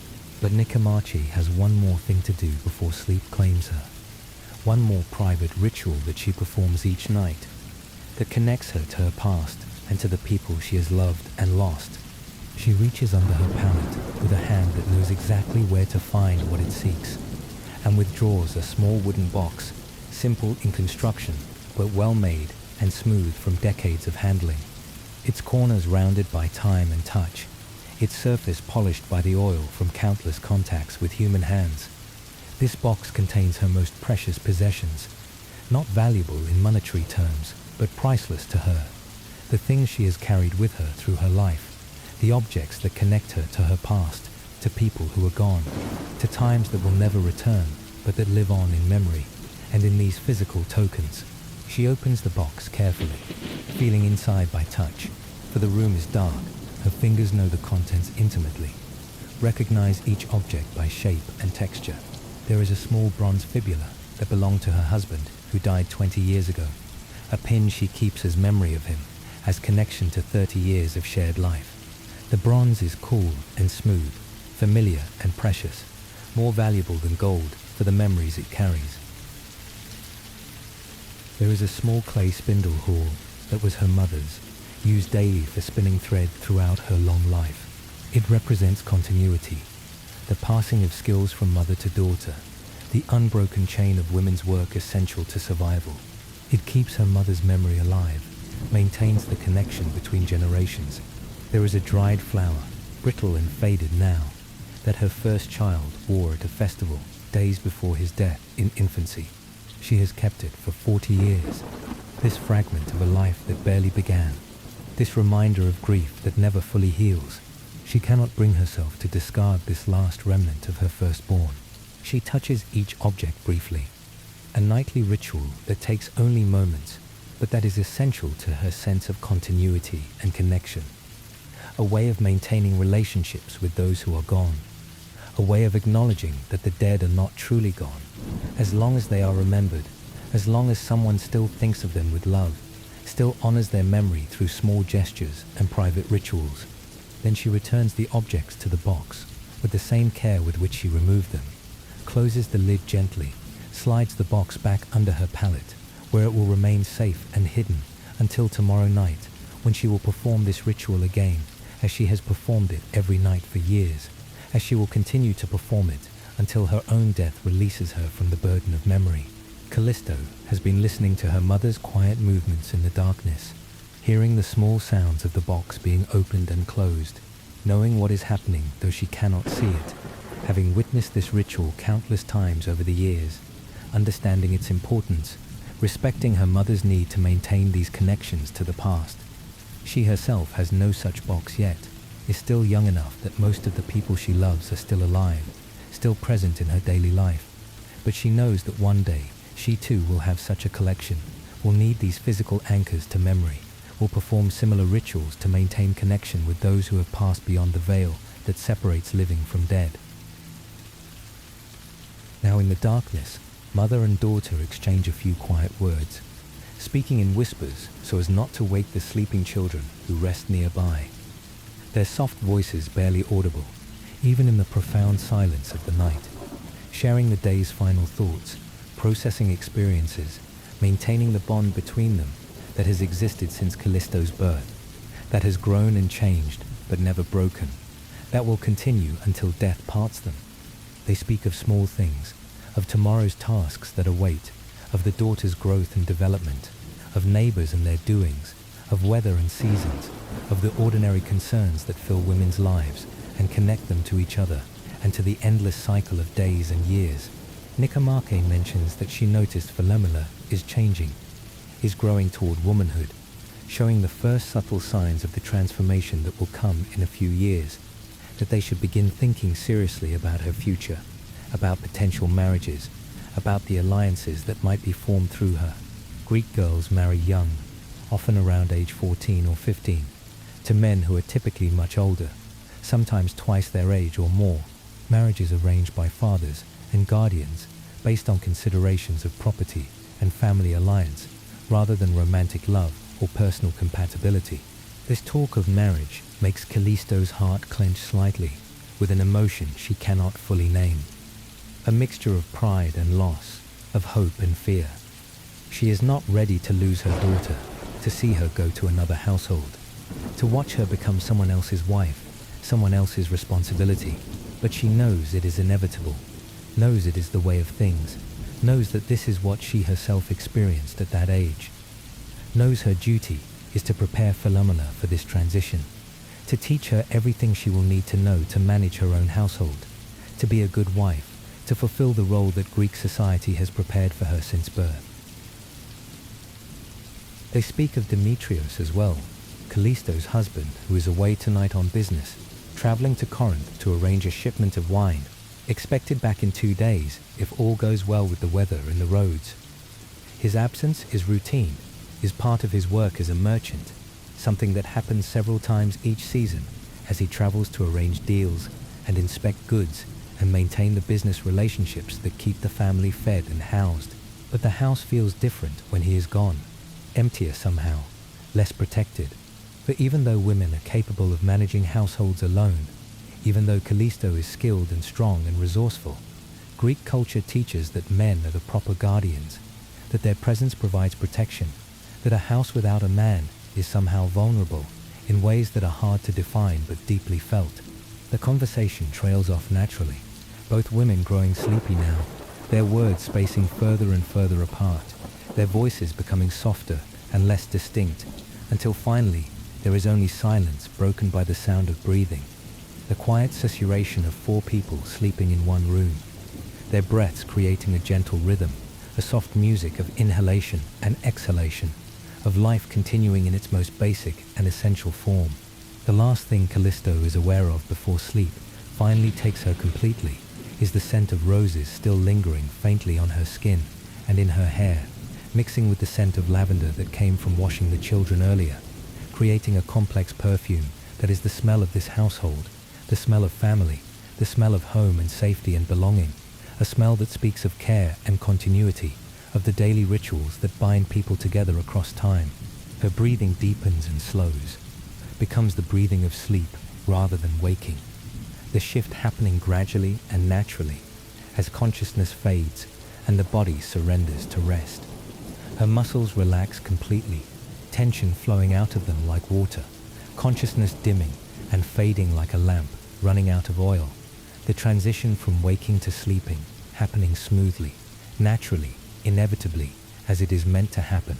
But Nicomachus has one more thing to do before sleep claims her, one more private ritual that she performs each night, that connects her to her past and to the people she has loved and lost. She reaches under her pallet with a hand that knows exactly where to find what it seeks, and withdraws a small wooden box, simple in construction, but well made and smooth from decades of handling, its corners rounded by time and touch, its surface polished by the oil from countless contacts with human hands. This box contains her most precious possessions, not valuable in monetary terms, but priceless to her, the things she has carried with her through her life, the objects that connect her to her past, to people who are gone, to times that will never return, but that live on in memory, and in these physical tokens. She opens the box carefully, feeling inside by touch, for the room is dark. Her fingers know the contents intimately, recognize each object by shape and texture. There is a small bronze fibula that belonged to her husband, who died 20 years ago, a pin she keeps as memory of him, as connection to 30 years of shared life. The bronze is cool and smooth, familiar and precious, more valuable than gold for the memories it carries. There is a small clay spindle whorl that was her mother's, used daily for spinning thread throughout her long life. It represents continuity, the passing of skills from mother to daughter, the unbroken chain of women's work essential to survival. It keeps her mother's memory alive, maintains the connection between generations. There is a dried flower, brittle and faded now, that her first child wore at a festival days before his death in infancy. She has kept it for 40 years, this fragment of a life that barely began, this reminder of grief that never fully heals. She cannot bring herself to discard this last remnant of her firstborn. She touches each object briefly, a nightly ritual that takes only moments, but that is essential to her sense of continuity and connection, a way of maintaining relationships with those who are gone, a way of acknowledging that the dead are not truly gone, as long as they are remembered, as long as someone still thinks of them with love, still honors their memory through small gestures and private rituals. Then she returns the objects to the box with the same care with which she removed them, closes the lid gently, slides the box back under her pallet, where it will remain safe and hidden until tomorrow night, when she will perform this ritual again, as she has performed it every night for years, as she will continue to perform it until her own death releases her from the burden of memory. Callisto has been listening to her mother's quiet movements in the darkness, hearing the small sounds of the box being opened and closed, knowing what is happening though she cannot see it, having witnessed this ritual countless times over the years, understanding its importance, respecting her mother's need to maintain these connections to the past. She herself has no such box yet, is still young enough that most of the people she loves are still alive, still present in her daily life, but she knows that one day she too will have such a collection, will need these physical anchors to memory, will perform similar rituals to maintain connection with those who have passed beyond the veil that separates living from dead. Now in the darkness, mother and daughter exchange a few quiet words, speaking in whispers so as not to wake the sleeping children who rest nearby. Their soft voices barely audible, even in the profound silence of the night, sharing the day's final thoughts, processing experiences, maintaining the bond between them that has existed since Callisto's birth, that has grown and changed but never broken, that will continue until death parts them. They speak of small things, of tomorrow's tasks that await, of the daughter's growth and development, of neighbors and their doings, of weather and seasons, of the ordinary concerns that fill women's lives and connect them to each other and to the endless cycle of days and years. Nicomarche mentions that she noticed Philomela is changing, is growing toward womanhood, showing the first subtle signs of the transformation that will come in a few years, that they should begin thinking seriously about her future, about potential marriages, about the alliances that might be formed through her. Greek girls marry young, often around age 14 or 15, to men who are typically much older, sometimes twice their age or more. Marriages arranged by fathers and guardians based on considerations of property and family alliance rather than romantic love or personal compatibility. This talk of marriage makes Callisto's heart clench slightly with an emotion she cannot fully name, a mixture of pride and loss, of hope and fear. She is not ready to lose her daughter, to see her go to another household, to watch her become someone else's wife, someone else's responsibility, but she knows it is inevitable, knows it is the way of things, knows that this is what she herself experienced at that age, knows her duty is to prepare Philomela for this transition, to teach her everything she will need to know to manage her own household, to be a good wife, to fulfill the role that Greek society has prepared for her since birth. They speak of Demetrios as well, Callisto's husband, who is away tonight on business, traveling to Corinth to arrange a shipment of wine, expected back in 2 days if all goes well with the weather and the roads. His absence is routine, is part of his work as a merchant, something that happens several times each season as he travels to arrange deals and inspect goods and maintain the business relationships that keep the family fed and housed. But the house feels different when he is gone, emptier somehow, less protected. For even though women are capable of managing households alone, even though Callisto is skilled and strong and resourceful, Greek culture teaches that men are the proper guardians, that their presence provides protection, that a house without a man is somehow vulnerable in ways that are hard to define but deeply felt. The conversation trails off naturally, both women growing sleepy now, their words spacing further and further apart, their voices becoming softer and less distinct, until finally there is only silence broken by the sound of breathing, the quiet susurration of 4 people sleeping in one room, their breaths creating a gentle rhythm, a soft music of inhalation and exhalation, of life continuing in its most basic and essential form. The last thing Callisto is aware of before sleep finally takes her completely is the scent of roses still lingering faintly on her skin and in her hair, mixing with the scent of lavender that came from washing the children earlier, creating a complex perfume that is the smell of this household, the smell of family, the smell of home and safety and belonging, a smell that speaks of care and continuity, of the daily rituals that bind people together across time. Her breathing deepens and slows, becomes the breathing of sleep rather than waking, the shift happening gradually and naturally as consciousness fades and the body surrenders to rest. Her muscles relax completely, tension flowing out of them like water, consciousness dimming and fading like a lamp running out of oil, the transition from waking to sleeping happening smoothly, naturally, inevitably, as it is meant to happen,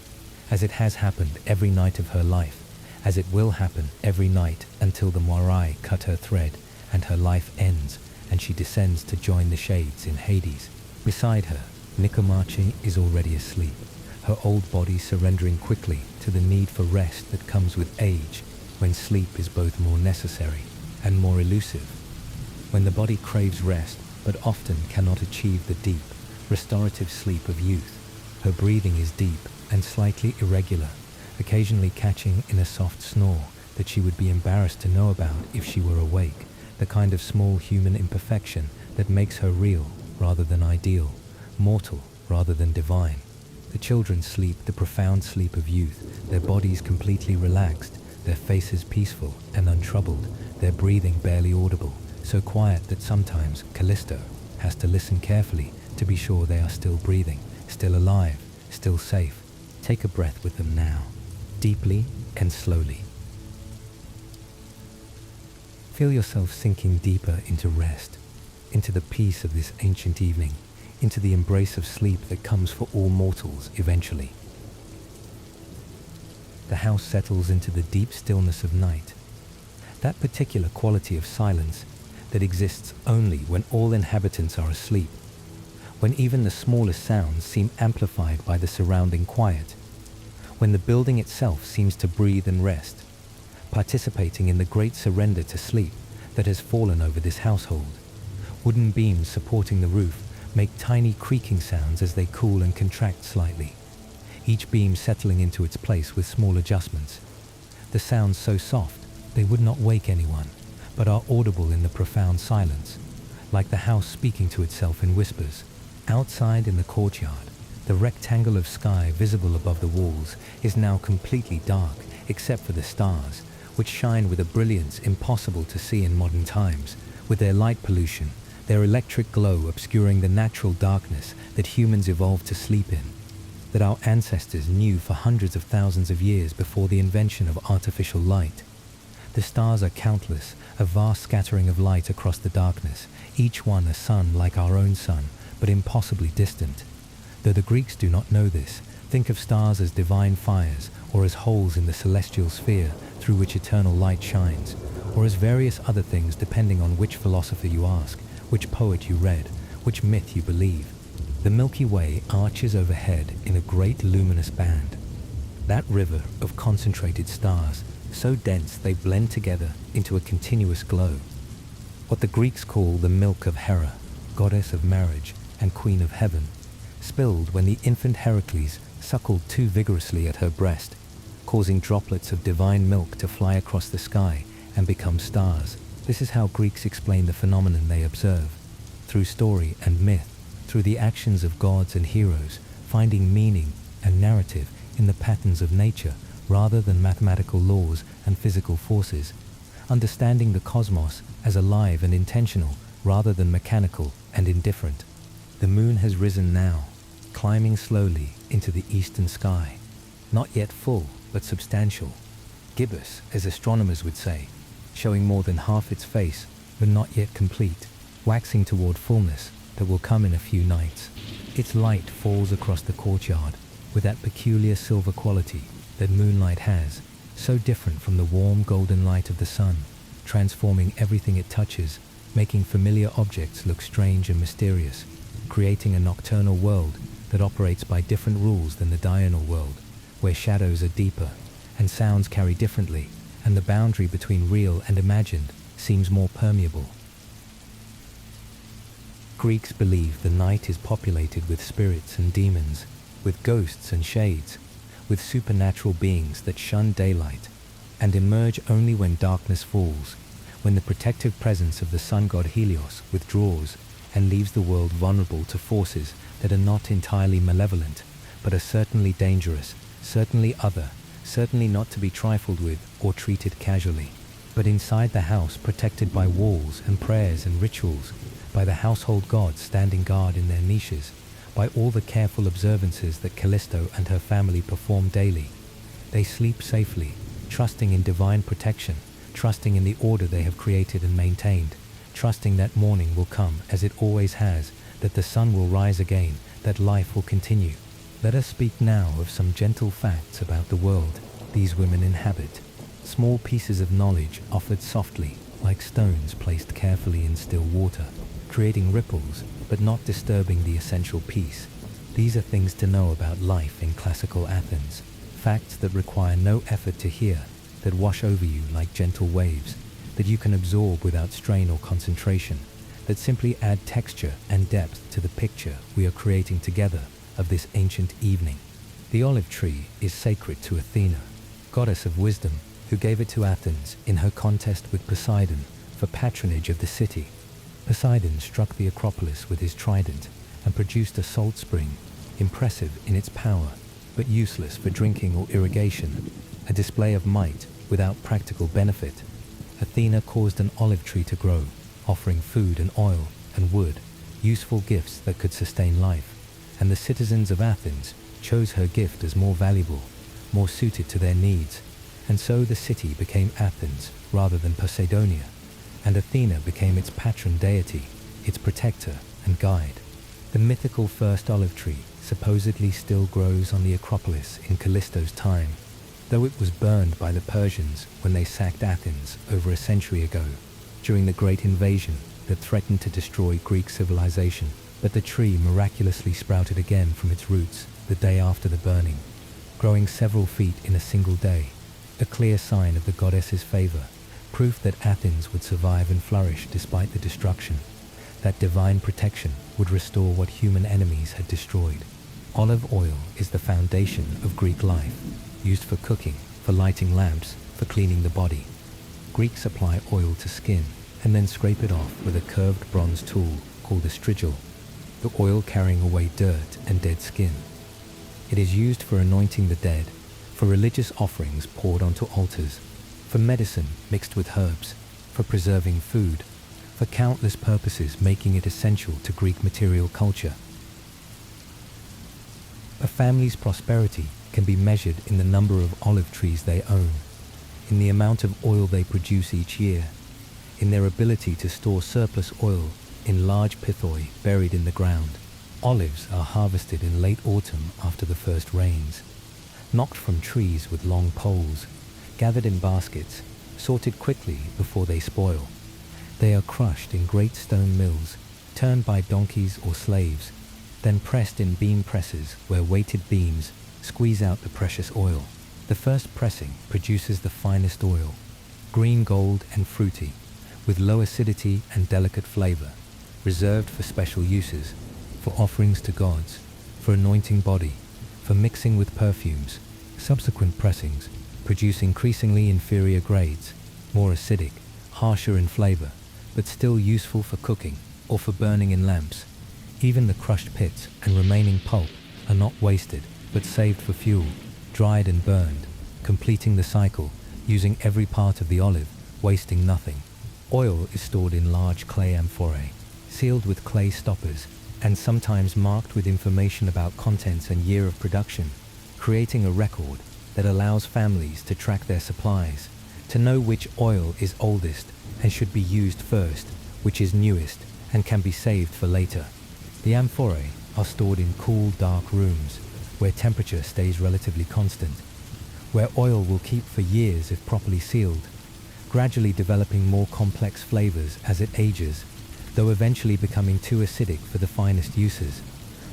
as it has happened every night of her life, as it will happen every night until the Moirai cut her thread and her life ends and she descends to join the shades in Hades. Beside her, Nicomache is already asleep, her old body surrendering quickly to the need for rest that comes with age, when sleep is both more necessary and more elusive. When the body craves rest, but often cannot achieve the deep, restorative sleep of youth, her breathing is deep and slightly irregular, occasionally catching in a soft snore that she would be embarrassed to know about if she were awake, the kind of small human imperfection that makes her real rather than ideal, mortal rather than divine. The children sleep the profound sleep of youth, their bodies completely relaxed, their faces peaceful and untroubled, their breathing barely audible, so quiet that sometimes Callisto has to listen carefully to be sure they are still breathing, still alive, still safe. Take a breath with them now, deeply and slowly. Feel yourself sinking deeper into rest, into the peace of this ancient evening, into the embrace of sleep that comes for all mortals eventually. The house settles into the deep stillness of night, that particular quality of silence that exists only when all inhabitants are asleep, when even the smallest sounds seem amplified by the surrounding quiet, when the building itself seems to breathe and rest, participating in the great surrender to sleep that has fallen over this household. Wooden beams supporting the roof make tiny creaking sounds as they cool and contract slightly, each beam settling into its place with small adjustments. The sounds so soft they would not wake anyone, but are audible in the profound silence, like the house speaking to itself in whispers. Outside in the courtyard, the rectangle of sky visible above the walls is now completely dark except for the stars, which shine with a brilliance impossible to see in modern times, with their light pollution, their electric glow obscuring the natural darkness that humans evolved to sleep in, that our ancestors knew for hundreds of thousands of years before the invention of artificial light. The stars are countless, a vast scattering of light across the darkness, each one a sun like our own sun, but impossibly distant. Though the Greeks do not know this, think of stars as divine fires, or as holes in the celestial sphere through which eternal light shines, or as various other things depending on which philosopher you ask, which poet you read, which myth you believe. The Milky Way arches overhead in a great luminous band. That river of concentrated stars, so dense they blend together into a continuous glow. What the Greeks call the milk of Hera, goddess of marriage and queen of heaven, spilled when the infant Heracles suckled too vigorously at her breast, causing droplets of divine milk to fly across the sky and become stars. This is how Greeks explain the phenomenon they observe, through story and myth, through the actions of gods and heroes, finding meaning and narrative in the patterns of nature rather than mathematical laws and physical forces, understanding the cosmos as alive and intentional rather than mechanical and indifferent. The moon has risen now, climbing slowly into the eastern sky, not yet full but substantial, gibbous as astronomers would say, showing more than half its face but not yet complete, waxing toward fullness that will come in a few nights. Its light falls across the courtyard with that peculiar silver quality that moonlight has, so different from the warm golden light of the sun, transforming everything it touches, making familiar objects look strange and mysterious, creating a nocturnal world that operates by different rules than the diurnal world, where shadows are deeper and sounds carry differently, and the boundary between real and imagined seems more permeable. Greeks believe the night is populated with spirits and demons, with ghosts and shades, with supernatural beings that shun daylight and emerge only when darkness falls, when the protective presence of the sun god Helios withdraws and leaves the world vulnerable to forces that are not entirely malevolent, but are certainly dangerous, certainly other, certainly not to be trifled with or treated casually. But inside the house, protected by walls and prayers and rituals, by the household gods standing guard in their niches, by all the careful observances that Callisto and her family perform daily, They sleep safely, trusting in divine protection, trusting in the order they have created and maintained, trusting that morning will come as it always has, that the sun will rise again, that life will continue. Let us speak now of some gentle facts about the world these women inhabit. Small pieces of knowledge offered softly, like stones placed carefully in still water, creating ripples but not disturbing the essential peace. These are things to know about life in classical Athens, facts that require no effort to hear, that wash over you like gentle waves, that you can absorb without strain or concentration, that simply add texture and depth to the picture we are creating together of this ancient evening. The olive tree is sacred to Athena, goddess of wisdom, who gave it to Athens in her contest with Poseidon for patronage of the city. Poseidon struck the Acropolis with his trident and produced a salt spring, impressive in its power, but useless for drinking or irrigation, a display of might without practical benefit. Athena caused an olive tree to grow, offering food and oil and wood, useful gifts that could sustain life, and the citizens of Athens chose her gift as more valuable, more suited to their needs, and so the city became Athens rather than Poseidonia, and Athena became its patron deity, its protector and guide. The mythical first olive tree supposedly still grows on the Acropolis in Callisto's time, though it was burned by the Persians when they sacked Athens over a century ago, during the Great Invasion that threatened to destroy Greek civilization. But the tree miraculously sprouted again from its roots the day after the burning, growing several feet in a single day, a clear sign of the goddess's favor, proof that Athens would survive and flourish despite the destruction, that divine protection would restore what human enemies had destroyed. Olive oil is the foundation of Greek life, used for cooking, for lighting lamps, for cleaning the body. Greeks apply oil to skin and then scrape it off with a curved bronze tool called a strigil, the oil carrying away dirt and dead skin. It is used for anointing the dead, for religious offerings poured onto altars, for medicine mixed with herbs, for preserving food, for countless purposes, making it essential to Greek material culture. A family's prosperity can be measured in the number of olive trees they own, in the amount of oil they produce each year, in their ability to store surplus oil in large pithoi buried in the ground. Olives are harvested in late autumn after the first rains, knocked from trees with long poles, gathered in baskets, sorted quickly before they spoil. They are crushed in great stone mills, turned by donkeys or slaves, then pressed in beam presses where weighted beams squeeze out the precious oil. The first pressing produces the finest oil, green gold and fruity, with low acidity and delicate flavor, reserved for special uses, for offerings to gods, for anointing body, for mixing with perfumes. Subsequent pressings produce increasingly inferior grades, more acidic, harsher in flavor, but still useful for cooking or for burning in lamps. Even the crushed pits and remaining pulp are not wasted, but saved for fuel, dried and burned, completing the cycle, using every part of the olive, wasting nothing. Oil is stored in large clay amphorae, sealed with clay stoppers, and sometimes marked with information about contents and year of production, creating a record that allows families to track their supplies, to know which oil is oldest and should be used first, which is newest and can be saved for later. The amphorae are stored in cool, dark rooms where temperature stays relatively constant, where oil will keep for years if properly sealed, gradually developing more complex flavors as it ages, though eventually becoming too acidic for the finest uses,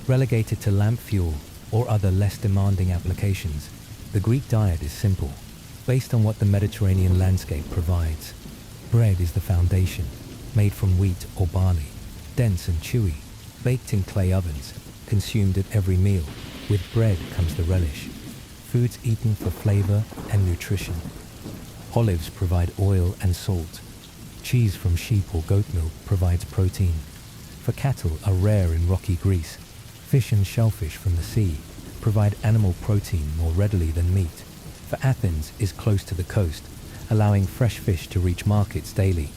relegated to lamp fuel or other less demanding applications. The Greek diet is simple, based on what the Mediterranean landscape provides. Bread is the foundation, made from wheat or barley, dense and chewy, baked in clay ovens, consumed at every meal. With bread comes the relish, foods eaten for flavor and nutrition. Olives provide oil and salt. Cheese from sheep or goat milk provides protein. For cattle are rare in rocky Greece. Fish and shellfish from the sea provide animal protein more readily than meat. For Athens is close to the coast, allowing fresh fish to reach markets daily.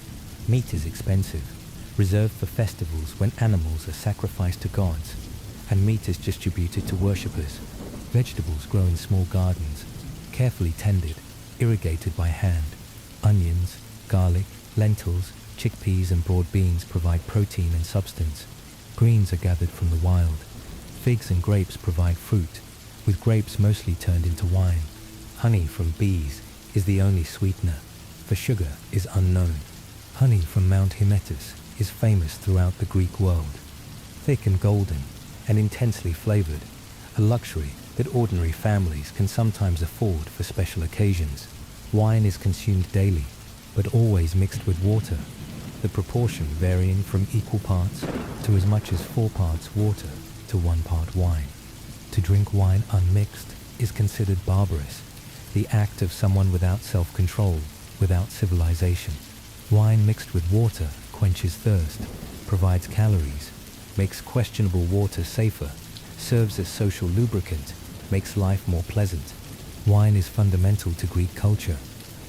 Meat is expensive, reserved for festivals when animals are sacrificed to gods, and meat is distributed to worshippers. Vegetables grow in small gardens, carefully tended, irrigated by hand. Onions, garlic, lentils, chickpeas and broad beans provide protein and substance. Greens are gathered from the wild. Figs and grapes provide fruit, with grapes mostly turned into wine. Honey from bees is the only sweetener, for sugar is unknown. Honey from Mount Hymettus is famous throughout the Greek world. Thick and golden, and intensely flavored, a luxury that ordinary families can sometimes afford for special occasions. Wine is consumed daily, but always mixed with water, the proportion varying from equal parts to as much as 4 parts water to 1 part wine. To drink wine unmixed is considered barbarous, the act of someone without self-control, without civilization. Wine mixed with water quenches thirst, provides calories, makes questionable water safer, serves as social lubricant, makes life more pleasant. Wine is fundamental to Greek culture,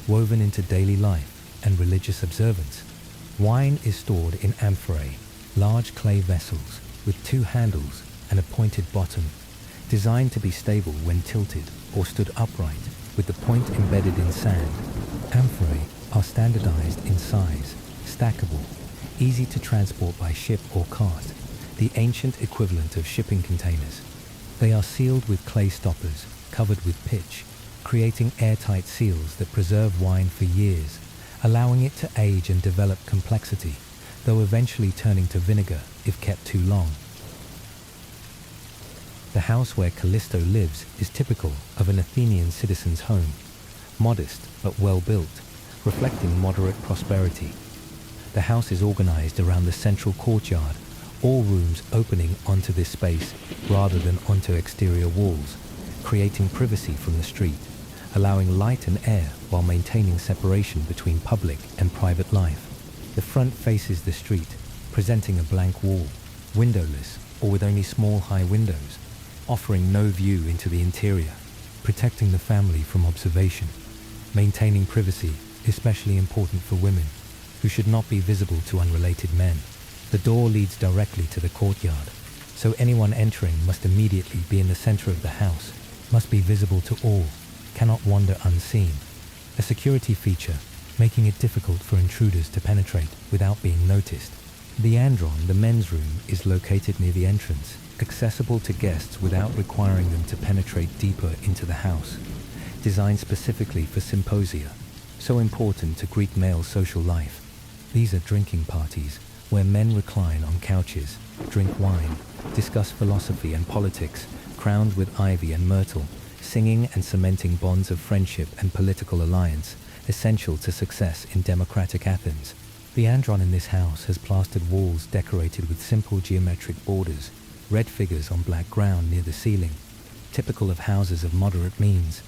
woven into daily life and religious observance. Wine is stored in amphorae, large clay vessels with 2 handles and a pointed bottom, designed to be stable when tilted or stood upright with the point embedded in sand. Amphorae are standardized in size, stackable, easy to transport by ship or cart, the ancient equivalent of shipping containers. They are sealed with clay stoppers, covered with pitch, creating airtight seals that preserve wine for years, allowing it to age and develop complexity, though eventually turning to vinegar if kept too long. The house where Callisto lives is typical of an Athenian citizen's home, modest but well built, reflecting moderate prosperity. The house is organized around the central courtyard, all rooms opening onto this space rather than onto exterior walls, creating privacy from the street, allowing light and air while maintaining separation between public and private life. The front faces the street, presenting a blank wall, windowless or with only small high windows, offering no view into the interior, protecting the family from observation. Maintaining privacy, especially important for women, who should not be visible to unrelated men. The door leads directly to the courtyard, so anyone entering must immediately be in the center of the house, must be visible to all, cannot wander unseen. A security feature, making it difficult for intruders to penetrate without being noticed. The andron, the men's room, is located near the entrance, accessible to guests without requiring them to penetrate deeper into the house. Designed specifically for symposia, so important to Greek male social life. These are drinking parties, where men recline on couches, drink wine, discuss philosophy and politics, crowned with ivy and myrtle, singing and cementing bonds of friendship and political alliance, essential to success in democratic Athens. The andron in this house has plastered walls decorated with simple geometric borders, red figures on black ground near the ceiling, typical of houses of moderate means.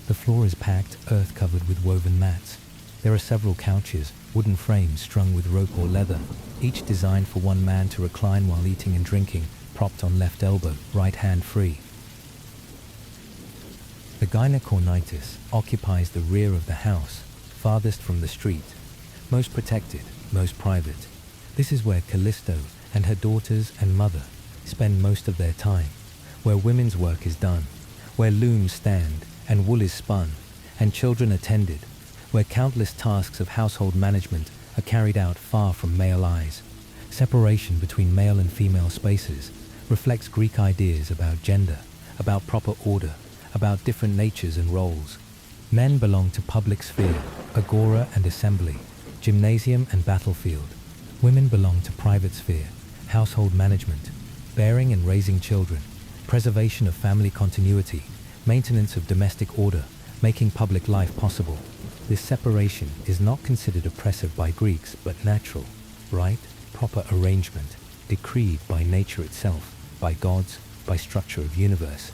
The floor is packed, earth covered with woven mats. There are several couches, wooden frames strung with rope or leather, each designed for one man to recline while eating and drinking, propped on left elbow, right hand free. The gynecornitis occupies the rear of the house, farthest from the street, most protected, most private. This is where Callisto and her daughters and mother spend most of their time, where women's work is done, where looms stand and wool is spun, and children are tended, where countless tasks of household management are carried out far from male eyes. Separation between male and female spaces reflects Greek ideas about gender, about proper order, about different natures and roles. Men belong to public sphere, agora and assembly, gymnasium and battlefield. Women belong to private sphere, household management, bearing and raising children, preservation of family continuity, maintenance of domestic order, making public life possible. This separation is not considered oppressive by Greeks, but natural, right, proper arrangement, decreed by nature itself, by gods, by structure of universe.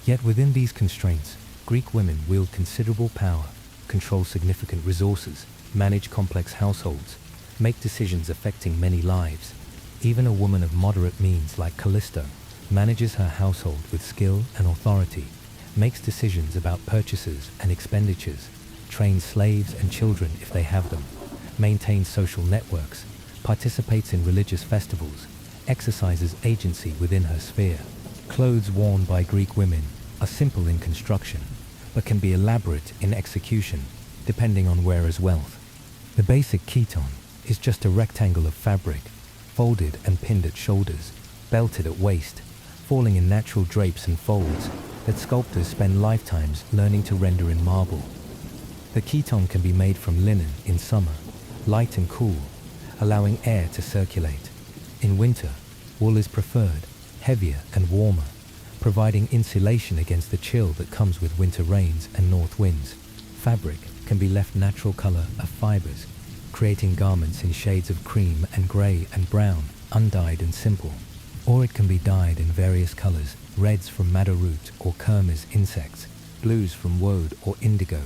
Yet within these constraints, Greek women wield considerable power, control significant resources, manage complex households, make decisions affecting many lives. Even a woman of moderate means like Callisto manages her household with skill and authority, makes decisions about purchases and expenditures, trains slaves and children if they have them, maintains social networks, participates in religious festivals, exercises agency within her sphere. Clothes worn by Greek women are simple in construction, but can be elaborate in execution, depending on wearer's wealth. The basic chiton is just a rectangle of fabric, folded and pinned at shoulders, belted at waist, falling in natural drapes and folds that sculptors spend lifetimes learning to render in marble. The chiton can be made from linen in summer, light and cool, allowing air to circulate. In winter, wool is preferred, heavier and warmer, providing insulation against the chill that comes with winter rains and north winds. Fabric can be left natural color of fibers, creating garments in shades of cream and gray and brown, undyed and simple. Or it can be dyed in various colors, reds from madder root or kermes insects, blues from woad or indigo,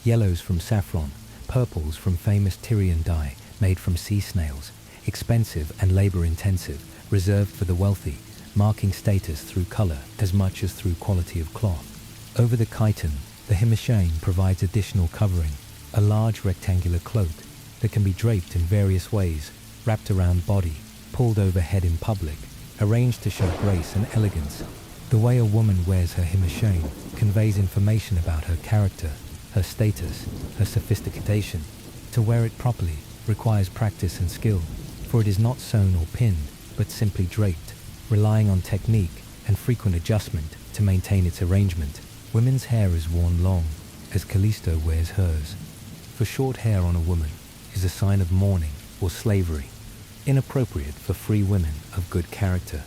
yellows from saffron, purples from famous Tyrian dye made from sea snails, expensive and labor-intensive, reserved for the wealthy, marking status through color as much as through quality of cloth. Over the chiton, the himashane provides additional covering, a large rectangular cloak that can be draped in various ways, wrapped around body, pulled over head in public, arranged to show grace and elegance. The way a woman wears her himashane conveys information about her character, her status, her sophistication. To wear it properly requires practice and skill, for it is not sewn or pinned, but simply draped, relying on technique and frequent adjustment to maintain its arrangement. Women's hair is worn long, as Callisto wears hers. For short hair on a woman is a sign of mourning or slavery, inappropriate for free women of good character.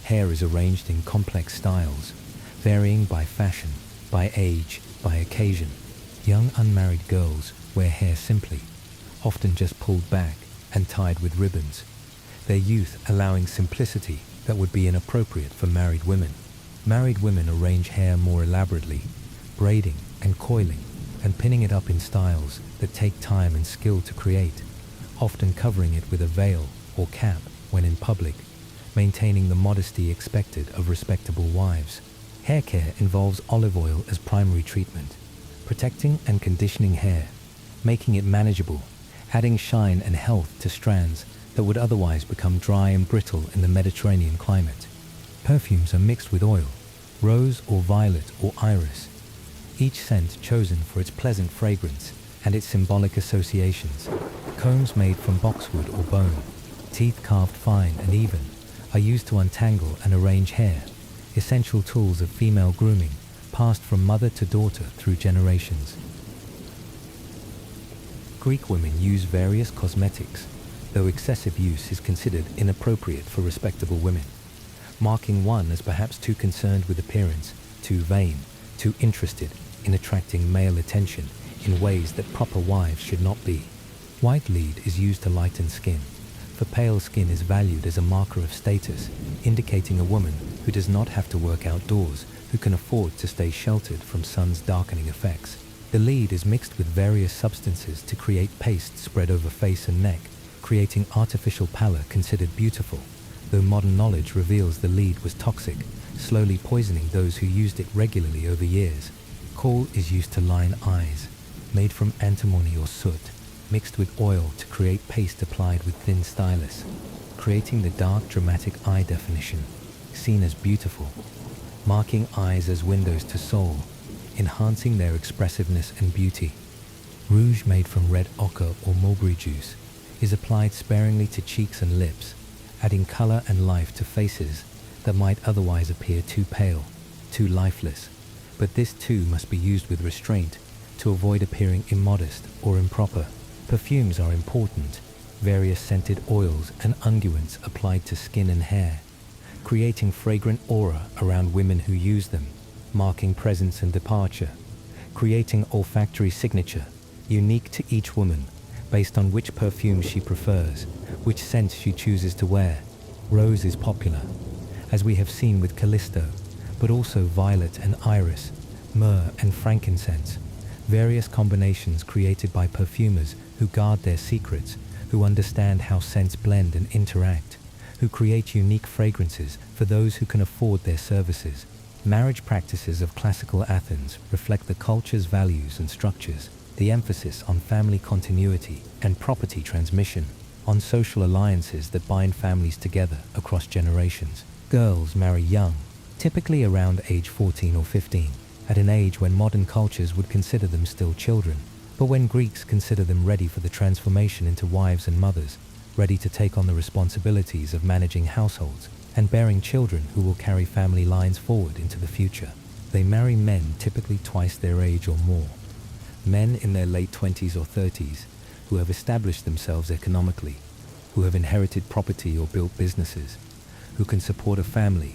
Hair is arranged in complex styles, varying by fashion, by age, by occasion. Young unmarried girls wear hair simply, often just pulled back and tied with ribbons, their youth allowing simplicity that would be inappropriate for married women. Married women arrange hair more elaborately, braiding and coiling and pinning it up in styles that take time and skill to create, often covering it with a veil or cap when in public, maintaining the modesty expected of respectable wives. Hair care involves olive oil as primary treatment, protecting and conditioning hair, making it manageable, adding shine and health to strands that would otherwise become dry and brittle in the Mediterranean climate. Perfumes are mixed with oil, rose or violet or iris, each scent chosen for its pleasant fragrance and its symbolic associations. Combs made from boxwood or bone, teeth carved fine and even, are used to untangle and arrange hair, essential tools of female grooming passed from mother to daughter through generations. Greek women use various cosmetics, though excessive use is considered inappropriate for respectable women, marking one as perhaps too concerned with appearance, too vain, too interested in attracting male attention in ways that proper wives should not be. White lead is used to lighten skin, for pale skin is valued as a marker of status, indicating a woman who does not have to work outdoors, who can afford to stay sheltered from sun's darkening effects. The lead is mixed with various substances to create paste spread over face and neck, creating artificial pallor considered beautiful, though modern knowledge reveals the lead was toxic, slowly poisoning those who used it regularly over years. Kohl is used to line eyes, made from antimony or soot, mixed with oil to create paste applied with thin stylus, creating the dark dramatic eye definition, seen as beautiful, marking eyes as windows to soul, enhancing their expressiveness and beauty. Rouge made from red ochre or mulberry juice is applied sparingly to cheeks and lips, adding color and life to faces that might otherwise appear too pale, too lifeless, but this too must be used with restraint to avoid appearing immodest or improper. Perfumes are important, various scented oils and unguents applied to skin and hair, creating fragrant aura around women who use them, marking presence and departure, creating olfactory signature, unique to each woman, based on which perfume she prefers, which scent she chooses to wear. Rose is popular, as we have seen with Callisto, but also violet and iris, myrrh and frankincense, various combinations created by perfumers who guard their secrets, who understand how scents blend and interact, who create unique fragrances for those who can afford their services. Marriage practices of classical Athens reflect the culture's values and structures, the emphasis on family continuity and property transmission, on social alliances that bind families together across generations. Girls marry young, typically around age 14 or 15, at an age when modern cultures would consider them still children, but when Greeks consider them ready for the transformation into wives and mothers, ready to take on the responsibilities of managing households and bearing children who will carry family lines forward into the future. They marry men typically twice their age or more. Men in their late 20s or 30s who have established themselves economically, who have inherited property or built businesses, who can support a family,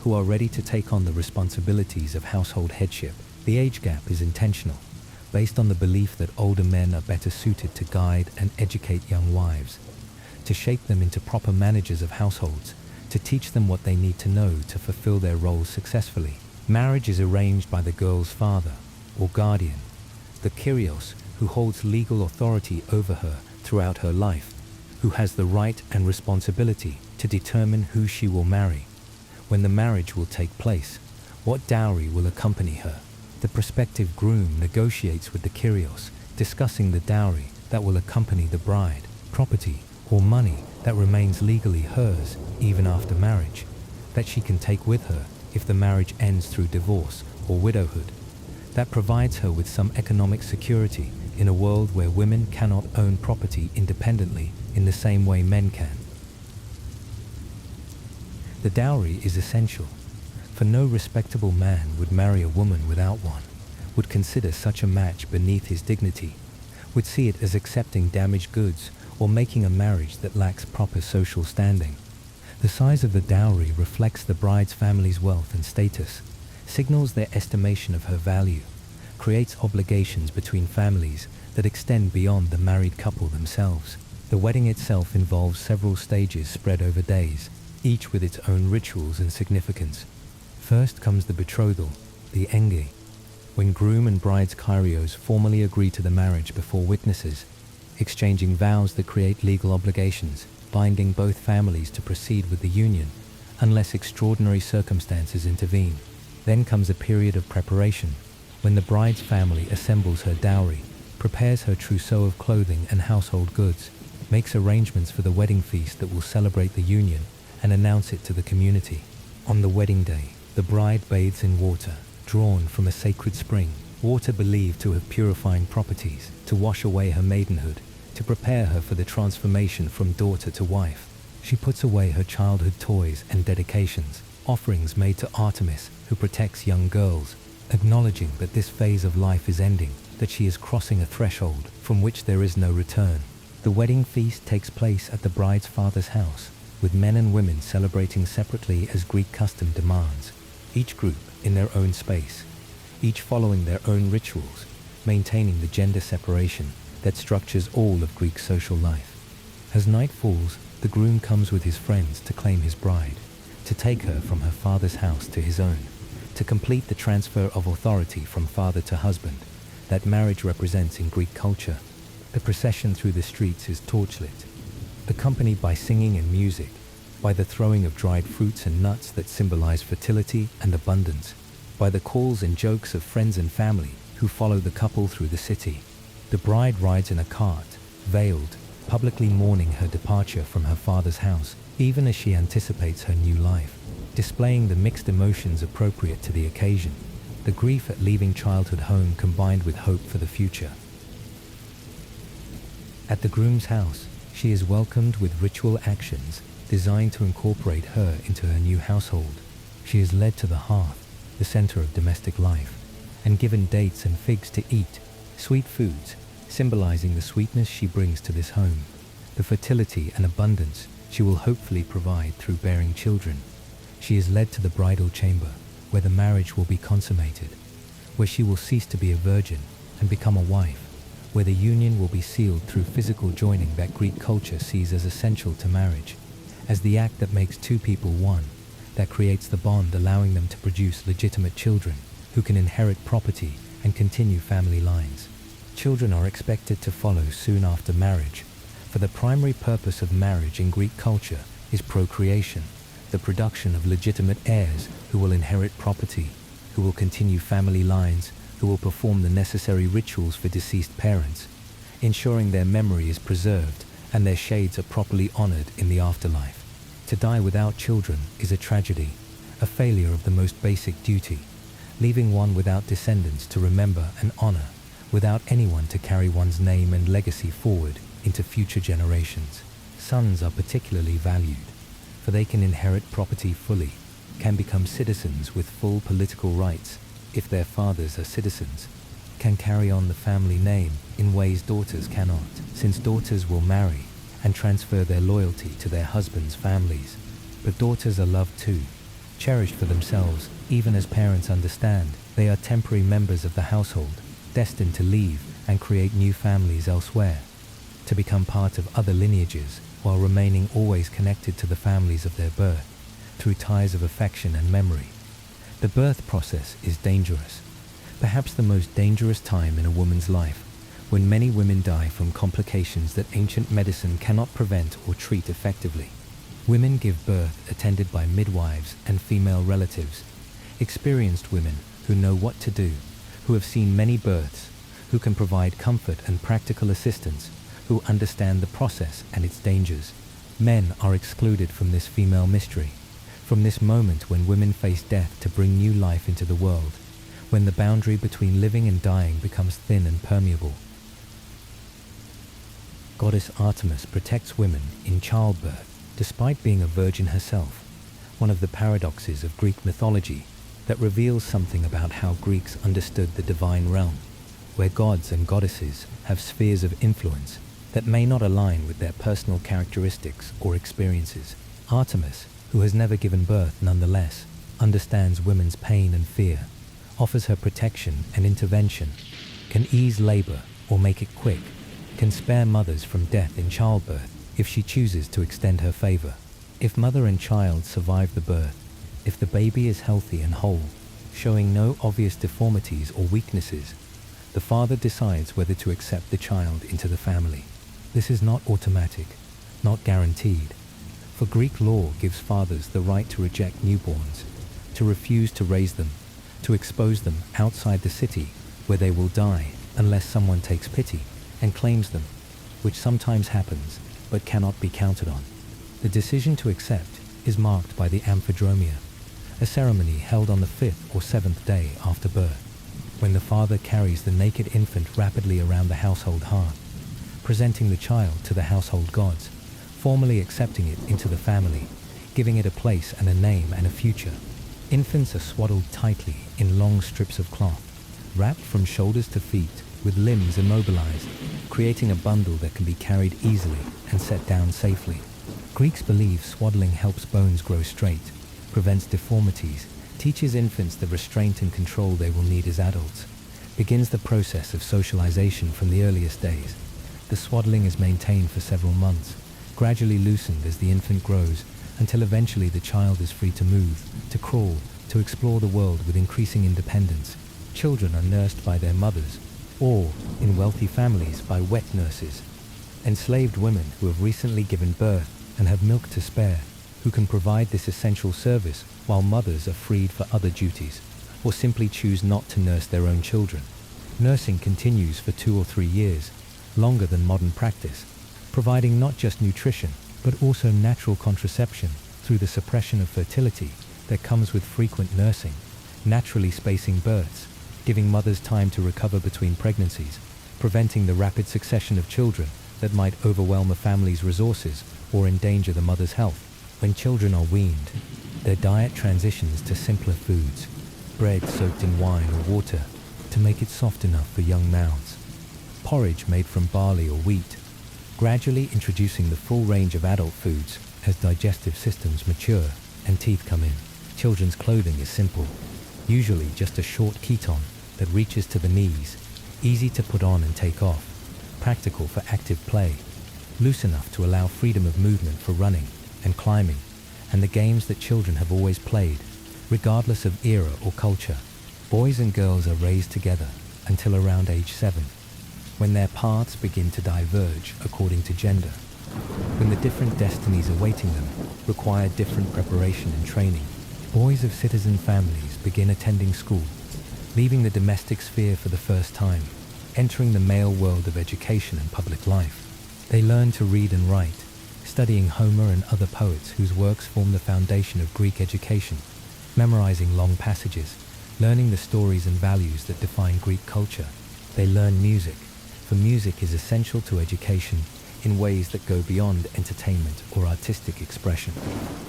who are ready to take on the responsibilities of household headship. The age gap is intentional, based on the belief that older men are better suited to guide and educate young wives, to shape them into proper managers of households, to teach them what they need to know to fulfill their roles successfully. Marriage is arranged by the girl's father or guardian, the Kyrios, who holds legal authority over her throughout her life, who has the right and responsibility to determine who she will marry, when the marriage will take place, what dowry will accompany her. The prospective groom negotiates with the Kyrios, discussing the dowry that will accompany the bride, property or money that remains legally hers even after marriage, that she can take with her if the marriage ends through divorce or widowhood, that provides her with some economic security in a world where women cannot own property independently in the same way men can. The dowry is essential, for no respectable man would marry a woman without one, would consider such a match beneath his dignity, would see it as accepting damaged goods or making a marriage that lacks proper social standing. The size of the dowry reflects the bride's family's wealth and status, signals their estimation of her value, creates obligations between families that extend beyond the married couple themselves. The wedding itself involves several stages spread over days, each with its own rituals and significance. First comes the betrothal, the enge, when groom and bride's Kyrios formally agree to the marriage before witnesses, exchanging vows that create legal obligations, binding both families to proceed with the union, unless extraordinary circumstances intervene. Then comes a period of preparation, when the bride's family assembles her dowry, prepares her trousseau of clothing and household goods, makes arrangements for the wedding feast that will celebrate the union and announce it to the community. On the wedding day, the bride bathes in water, drawn from a sacred spring, water believed to have purifying properties, to wash away her maidenhood, to prepare her for the transformation from daughter to wife. She puts away her childhood toys and dedications, offerings made to Artemis, who protects young girls, acknowledging that this phase of life is ending, that she is crossing a threshold from which there is no return. The wedding feast takes place at the bride's father's house, with men and women celebrating separately as Greek custom demands, each group in their own space, each following their own rituals, maintaining the gender separation that structures all of Greek social life. As night falls, the groom comes with his friends to claim his bride, to take her from her father's house to his own, to complete the transfer of authority from father to husband that marriage represents in Greek culture. The procession through the streets is torchlit, accompanied by singing and music, by the throwing of dried fruits and nuts that symbolize fertility and abundance, by the calls and jokes of friends and family who follow the couple through the city. The bride rides in a cart, veiled, publicly mourning her departure from her father's house, even as she anticipates her new life, displaying the mixed emotions appropriate to the occasion, the grief at leaving childhood home combined with hope for the future. At the groom's house, she is welcomed with ritual actions designed to incorporate her into her new household. She is led to the hearth, the center of domestic life, and given dates and figs to eat, sweet foods, symbolizing the sweetness she brings to this home, the fertility and abundance she will hopefully provide through bearing children. She is led to the bridal chamber, where the marriage will be consummated, where she will cease to be a virgin and become a wife, where the union will be sealed through physical joining that Greek culture sees as essential to marriage, as the act that makes two people one, that creates the bond allowing them to produce legitimate children who can inherit property and continue family lines. Children are expected to follow soon after marriage, for the primary purpose of marriage in Greek culture is procreation, the production of legitimate heirs who will inherit property, who will continue family lines, who will perform the necessary rituals for deceased parents, ensuring their memory is preserved and their shades are properly honored in the afterlife. To die without children is a tragedy, a failure of the most basic duty, leaving one without descendants to remember and honor, without anyone to carry one's name and legacy forward into future generations. Sons are particularly valued, for they can inherit property fully, can become citizens with full political rights if their fathers are citizens, can carry on the family name in ways daughters cannot, since daughters will marry and transfer their loyalty to their husbands' families. But daughters are loved too, cherished for themselves, even as parents understand they are temporary members of the household, destined to leave and create new families elsewhere, to become part of other lineages while remaining always connected to the families of their birth through ties of affection and memory. The birth process is dangerous, perhaps the most dangerous time in a woman's life, when many women die from complications that ancient medicine cannot prevent or treat effectively. Women give birth attended by midwives and female relatives, experienced women who know what to do, who have seen many births, who can provide comfort and practical assistance, who understand the process and its dangers. Men are excluded from this female mystery, from this moment when women face death to bring new life into the world, when the boundary between living and dying becomes thin and permeable. Goddess Artemis protects women in childbirth, despite being a virgin herself, one of the paradoxes of Greek mythology that reveals something about how Greeks understood the divine realm, where gods and goddesses have spheres of influence that may not align with their personal characteristics or experiences. Artemis, who has never given birth nonetheless, understands women's pain and fear, offers her protection and intervention, can ease labor or make it quick, can spare mothers from death in childbirth if she chooses to extend her favor. If mother and child survive the birth, if the baby is healthy and whole, showing no obvious deformities or weaknesses, the father decides whether to accept the child into the family. This is not automatic, not guaranteed, for Greek law gives fathers the right to reject newborns, to refuse to raise them, to expose them outside the city where they will die unless someone takes pity and claims them, which sometimes happens but cannot be counted on. The decision to accept is marked by the amphidromia, a ceremony held on the 5th or 7th day after birth, when the father carries the naked infant rapidly around the household hearth, presenting the child to the household gods, formally accepting it into the family, giving it a place and a name and a future. Infants are swaddled tightly in long strips of cloth, wrapped from shoulders to feet, with limbs immobilized, creating a bundle that can be carried easily and set down safely. Greeks believe swaddling helps bones grow straight, prevents deformities, teaches infants the restraint and control they will need as adults, begins the process of socialization from the earliest days. The swaddling is maintained for several months, gradually loosened as the infant grows, until eventually the child is free to move, to crawl, to explore the world with increasing independence. Children are nursed by their mothers, or, in wealthy families, by wet nurses. Enslaved women who have recently given birth and have milk to spare, who can provide this essential service while mothers are freed for other duties, or simply choose not to nurse their own children. Nursing continues for 2 or 3 years, longer than modern practice, providing not just nutrition, but also natural contraception through the suppression of fertility that comes with frequent nursing, naturally spacing births, giving mothers time to recover between pregnancies, preventing the rapid succession of children that might overwhelm a family's resources or endanger the mother's health. When children are weaned, their diet transitions to simpler foods, bread soaked in wine or water to make it soft enough for young mouths, porridge made from barley or wheat, gradually introducing the full range of adult foods as digestive systems mature and teeth come in. Children's clothing is simple, usually just a short chiton that reaches to the knees, easy to put on and take off, practical for active play, loose enough to allow freedom of movement for running and climbing, and the games that children have always played, regardless of era or culture. Boys and girls are raised together until around age 7, when their paths begin to diverge according to gender, when the different destinies awaiting them require different preparation and training. Boys of citizen families begin attending school, leaving the domestic sphere for the first time, entering the male world of education and public life. They learn to read and write, studying Homer and other poets whose works form the foundation of Greek education, memorizing long passages, learning the stories and values that define Greek culture. They learn music, for music is essential to education in ways that go beyond entertainment or artistic expression.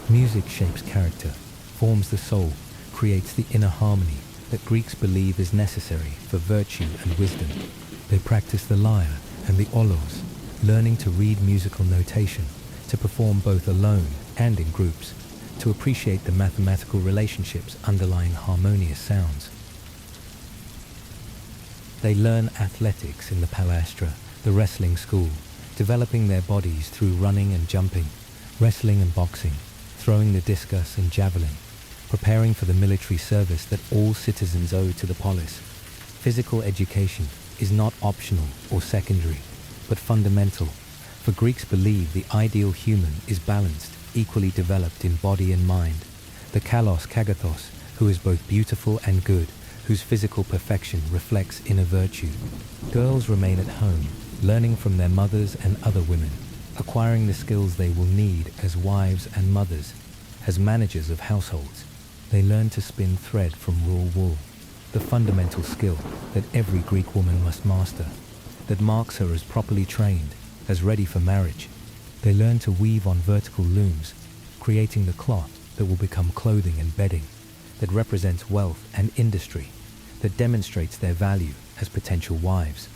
Music shapes character, forms the soul, creates the inner harmony that Greeks believe is necessary for virtue and wisdom. They practice the lyre and the olos, learning to read musical notation, to perform both alone and in groups, to appreciate the mathematical relationships underlying harmonious sounds. They learn athletics in the palastra, the wrestling school, developing their bodies through running and jumping, wrestling and boxing, throwing the discus and javelin, preparing for the military service that all citizens owe to the polis. Physical education is not optional or secondary, but fundamental, for Greeks believe the ideal human is balanced, equally developed in body and mind, the kalos kagathos, who is both beautiful and good, whose physical perfection reflects inner virtue. Girls remain at home, learning from their mothers and other women, acquiring the skills they will need as wives and mothers, as managers of households. They learn to spin thread from raw wool, the fundamental skill that every Greek woman must master, that marks her as properly trained, as ready for marriage. They learn to weave on vertical looms, creating the cloth that will become clothing and bedding, that represents wealth and industry, that demonstrates their value as potential wives.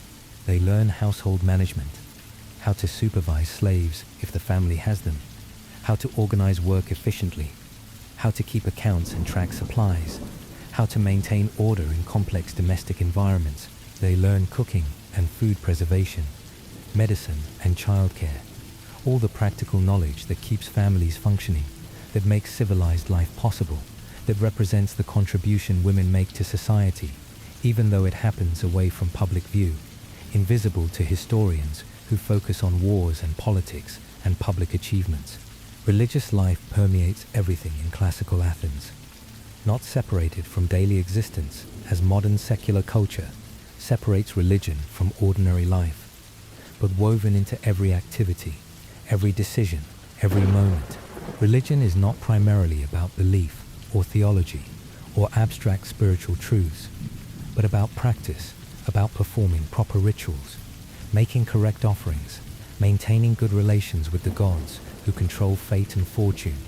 They learn household management, how to supervise slaves if the family has them, how to organize work efficiently, how to keep accounts and track supplies, how to maintain order in complex domestic environments. They learn cooking and food preservation, medicine and childcare, all the practical knowledge that keeps families functioning, that makes civilized life possible, that represents the contribution women make to society, even though it happens away from public view, invisible to historians who focus on wars and politics and public achievements. Religious life permeates everything in classical Athens, not separated from daily existence as modern secular culture separates religion from ordinary life, but woven into every activity, every decision, every moment. Religion is not primarily about belief or theology or abstract spiritual truths, but about practice, about performing proper rituals, making correct offerings, maintaining good relations with the gods who control fate and fortune,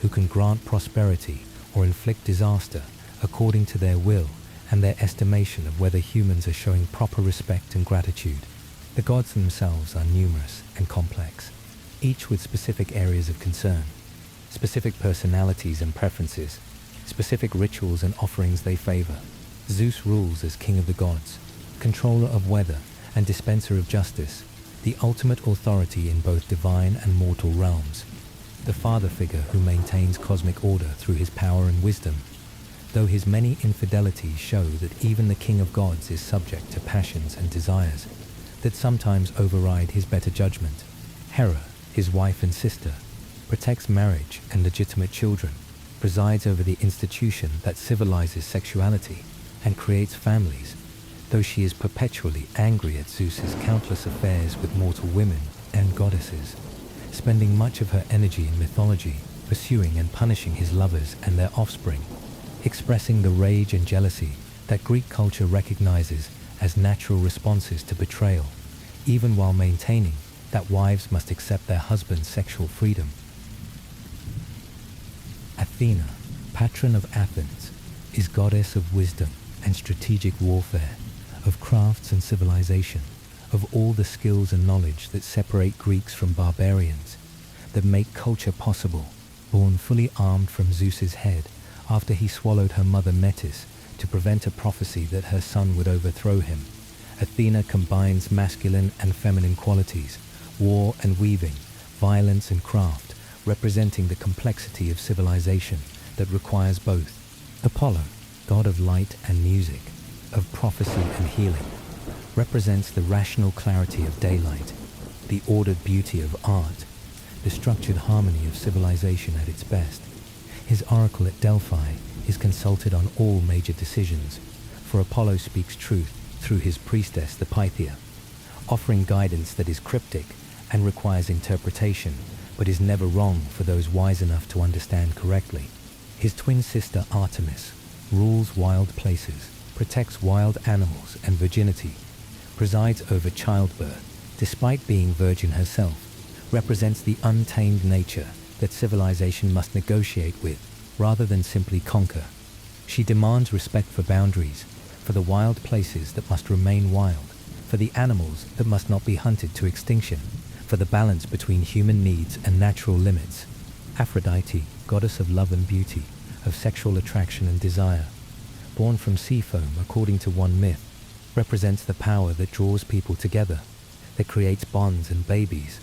who can grant prosperity or inflict disaster according to their will and their estimation of whether humans are showing proper respect and gratitude. The gods themselves are numerous and complex, each with specific areas of concern, specific personalities and preferences, specific rituals and offerings they favor. Zeus rules as king of the gods, controller of weather and dispenser of justice, the ultimate authority in both divine and mortal realms, the father figure who maintains cosmic order through his power and wisdom, though his many infidelities show that even the king of gods is subject to passions and desires that sometimes override his better judgment. Hera, his wife and sister, protects marriage and legitimate children, presides over the institution that civilizes sexuality and creates families, though she is perpetually angry at Zeus's countless affairs with mortal women and goddesses, spending much of her energy in mythology, pursuing and punishing his lovers and their offspring, expressing the rage and jealousy that Greek culture recognizes as natural responses to betrayal, even while maintaining that wives must accept their husband's sexual freedom. Athena, patron of Athens, is goddess of wisdom and strategic warfare, of crafts and civilization, of all the skills and knowledge that separate Greeks from barbarians, that make culture possible, born fully armed from Zeus's head after he swallowed her mother Metis to prevent a prophecy that her son would overthrow him. Athena combines masculine and feminine qualities, war and weaving, violence and craft, representing the complexity of civilization that requires both. Apollo, god of light and music, of prophecy and healing, represents the rational clarity of daylight, the ordered beauty of art, the structured harmony of civilization at its best. His oracle at Delphi is consulted on all major decisions, for Apollo speaks truth through his priestess the Pythia, offering guidance that is cryptic and requires interpretation, but is never wrong for those wise enough to understand correctly. His twin sister Artemis, rules wild places, protects wild animals and virginity, presides over childbirth, despite being virgin herself, represents the untamed nature that civilization must negotiate with rather than simply conquer. She demands respect for boundaries, for the wild places that must remain wild, for the animals that must not be hunted to extinction, for the balance between human needs and natural limits. Aphrodite, goddess of love and beauty, of sexual attraction and desire, born from sea foam according to one myth, represents the power that draws people together, that creates bonds and babies,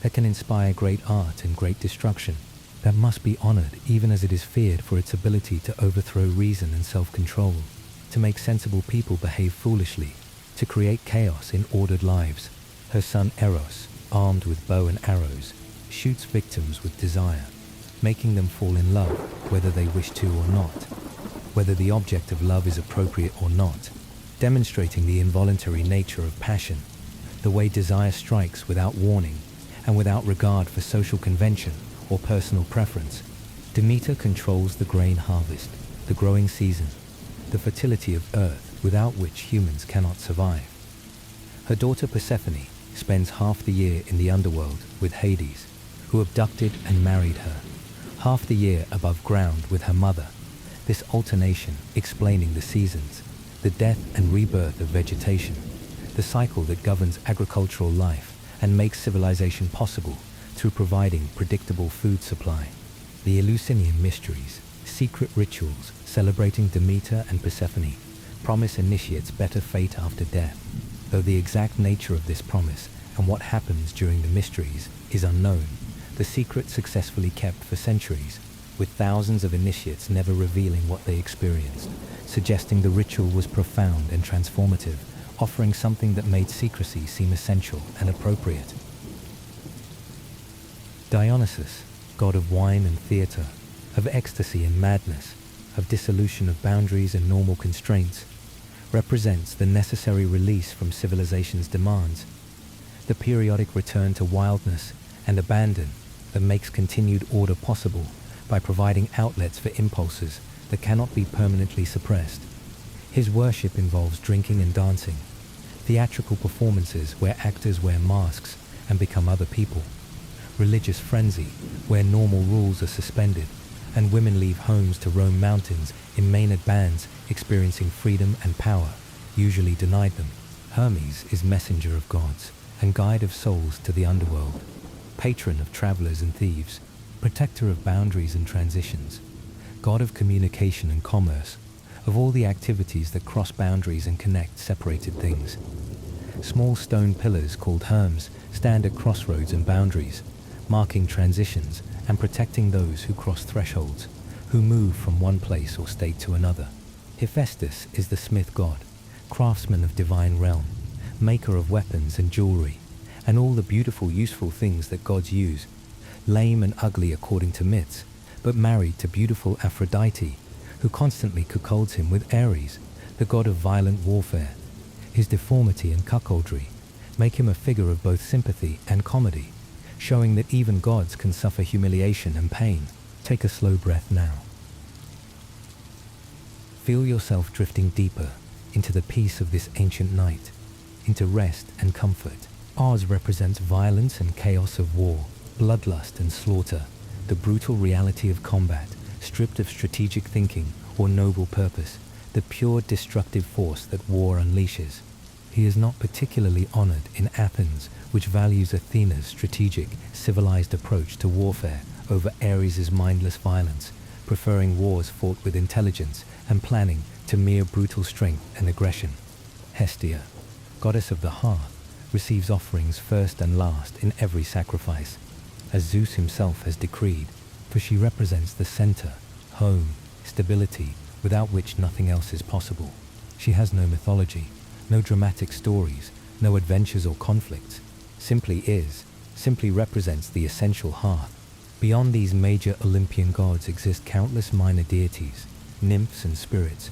that can inspire great art and great destruction, that must be honored even as it is feared for its ability to overthrow reason and self-control, to make sensible people behave foolishly, to create chaos in ordered lives. Her son Eros, armed with bow and arrows, shoots victims with desire, making them fall in love whether they wish to or not, whether the object of love is appropriate or not, demonstrating the involuntary nature of passion, the way desire strikes without warning and without regard for social convention or personal preference. Demeter controls the grain harvest, the growing season, the fertility of earth without which humans cannot survive. Her daughter Persephone spends half the year in the underworld with Hades, who abducted and married her, half the year above ground with her mother, this alternation explaining the seasons, the death and rebirth of vegetation, the cycle that governs agricultural life and makes civilization possible through providing predictable food supply. The Eleusinian mysteries, secret rituals celebrating Demeter and Persephone, promise initiates better fate after death, though the exact nature of this promise and what happens during the mysteries is unknown. The secret successfully kept for centuries, with thousands of initiates never revealing what they experienced, suggesting the ritual was profound and transformative, offering something that made secrecy seem essential and appropriate. Dionysus, god of wine and theatre, of ecstasy and madness, of dissolution of boundaries and normal constraints, represents the necessary release from civilization's demands, the periodic return to wildness and abandon that makes continued order possible by providing outlets for impulses that cannot be permanently suppressed. His worship involves drinking and dancing, theatrical performances where actors wear masks and become other people, religious frenzy where normal rules are suspended, and women leave homes to roam mountains in Maenad bands experiencing freedom and power, usually denied them. Hermes is messenger of gods and guide of souls to the underworld, patron of travelers and thieves, protector of boundaries and transitions, god of communication and commerce, of all the activities that cross boundaries and connect separated things. Small stone pillars called herms stand at crossroads and boundaries, marking transitions and protecting those who cross thresholds, who move from one place or state to another. Hephaestus is the smith god, craftsman of divine realm, maker of weapons and jewelry, and all the beautiful, useful things that gods use, lame and ugly according to myths, but married to beautiful Aphrodite, who constantly cuckolds him with Ares, the god of violent warfare. His deformity and cuckoldry make him a figure of both sympathy and comedy, showing that even gods can suffer humiliation and pain. Take a slow breath now. Feel yourself drifting deeper into the peace of this ancient night, into rest and comfort. Ours represents violence and chaos of war, bloodlust and slaughter, the brutal reality of combat, stripped of strategic thinking or noble purpose, the pure destructive force that war unleashes. He is not particularly honored in Athens, which values Athena's strategic, civilized approach to warfare over Ares' mindless violence, preferring wars fought with intelligence and planning to mere brutal strength and aggression. Hestia, goddess of the hearth, receives offerings first and last in every sacrifice, as Zeus himself has decreed, for she represents the center, home, stability, without which nothing else is possible. She has no mythology, no dramatic stories, no adventures or conflicts, simply is, simply represents the essential hearth. Beyond these major Olympian gods exist countless minor deities, nymphs and spirits,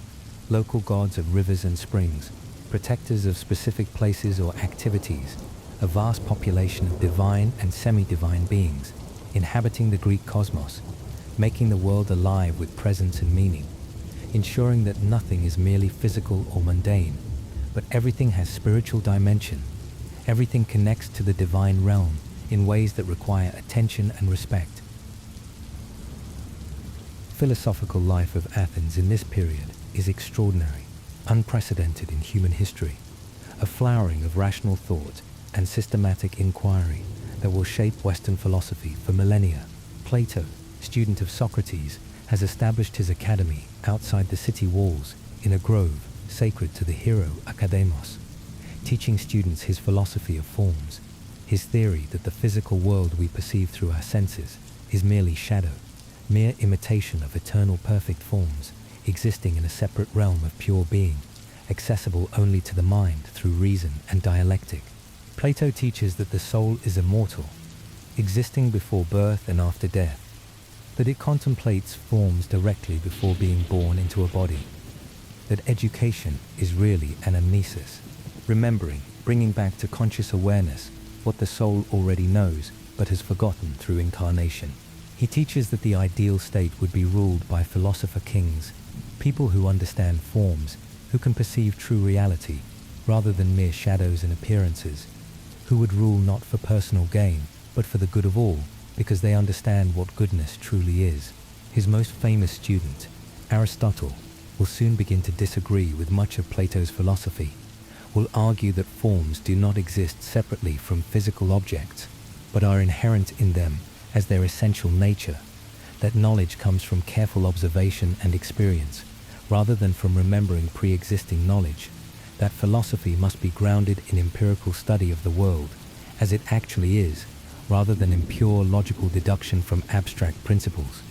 local gods of rivers and springs, protectors of specific places or activities, a vast population of divine and semi-divine beings inhabiting the Greek cosmos, making the world alive with presence and meaning. ensuring that nothing is merely physical or mundane, but everything has spiritual dimension. Everything connects to the divine realm in ways that require attention and respect. Philosophical life of Athens in this period is extraordinary, unprecedented in human history, a flowering of rational thought and systematic inquiry that will shape Western philosophy for millennia. Plato, student of Socrates, has established his academy outside the city walls in a grove sacred to the hero Academos, teaching students his philosophy of forms, his theory that the physical world we perceive through our senses is merely shadow, mere imitation of eternal perfect forms existing in a separate realm of pure being, accessible only to the mind through reason and dialectic. Plato teaches that the soul is immortal, existing before birth and after death, that it contemplates forms directly before being born into a body, that education is really an amnesis, remembering, bringing back to conscious awareness what the soul already knows but has forgotten through incarnation. He teaches that the ideal state would be ruled by philosopher kings, people who understand forms, who can perceive true reality rather than mere shadows and appearances, who would rule not for personal gain but for the good of all, because they understand what goodness truly is. His most famous student, Aristotle, will soon begin to disagree with much of Plato's philosophy, will argue that forms do not exist separately from physical objects, but are inherent in them as their essential nature, that knowledge comes from careful observation and experience, rather than from remembering pre-existing knowledge, that philosophy must be grounded in empirical study of the world as it actually is, rather than in pure logical deduction from abstract principles.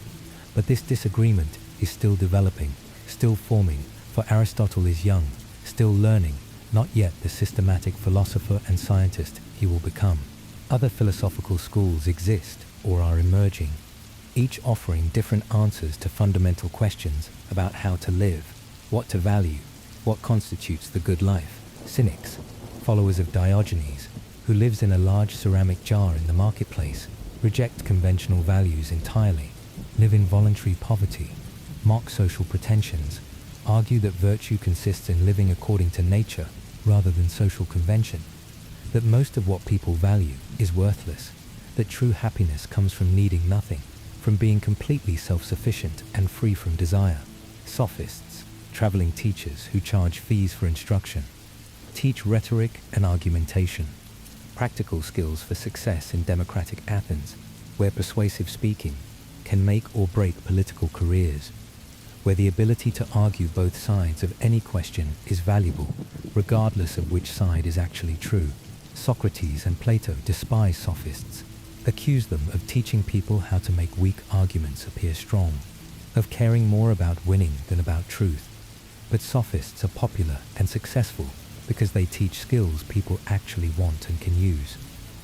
But this disagreement is still developing, still forming, for Aristotle is young, still learning, not yet the systematic philosopher and scientist he will become. Other philosophical schools exist or are emerging, each offering different answers to fundamental questions about how to live, what to value, what constitutes the good life. Cynics, followers of Diogenes, who lives in a large ceramic jar in the marketplace, reject conventional values entirely, live in voluntary poverty, mock social pretensions, argue that virtue consists in living according to nature rather than social convention, that most of what people value is worthless, that true happiness comes from needing nothing, from being completely self-sufficient and free from desire. Sophists, traveling teachers who charge fees for instruction, teach rhetoric and argumentation, practical skills for success in democratic Athens, where persuasive speaking can make or break political careers, where the ability to argue both sides of any question is valuable, regardless of which side is actually true. Socrates and Plato despise sophists, accuse them of teaching people how to make weak arguments appear strong, of caring more about winning than about truth. But sophists are popular and successful because they teach skills people actually want and can use.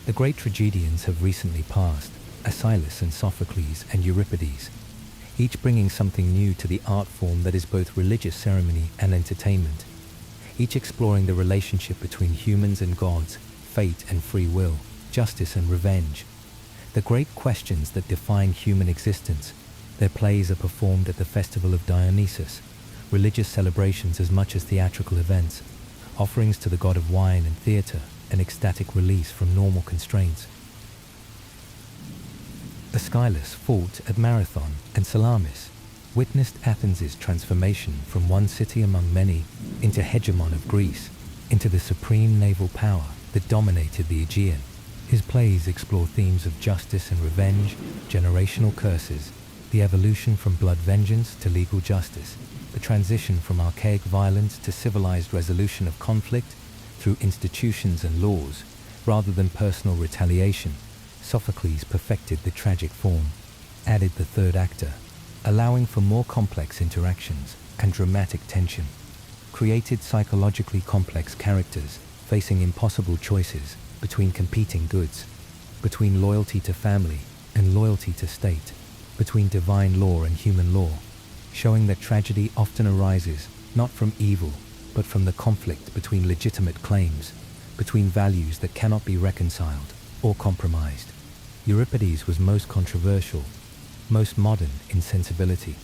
The great tragedians have recently passed, Aeschylus and Sophocles and Euripides, each bringing something new to the art form that is both religious ceremony and entertainment, each exploring the relationship between humans and gods, fate and free will, justice and revenge, the great questions that define human existence. Their plays are performed at the festival of Dionysus, religious celebrations as much as theatrical events, offerings to the god of wine and theatre, an ecstatic release from normal constraints. Aeschylus fought at Marathon, and Salamis witnessed Athens' transformation from one city among many into hegemon of Greece, into the supreme naval power that dominated the Aegean. His plays explore themes of justice and revenge, generational curses, the evolution from blood vengeance to legal justice, the transition from archaic violence to civilized resolution of conflict through institutions and laws, rather than personal retaliation. Sophocles perfected the tragic form, added the third actor, allowing for more complex interactions and dramatic tension, created psychologically complex characters facing impossible choices between competing goods, between loyalty to family and loyalty to state, between divine law and human law, showing that tragedy often arises not from evil, but from the conflict between legitimate claims, between values that cannot be reconciled or compromised. Euripides was most controversial, most modern in sensibility,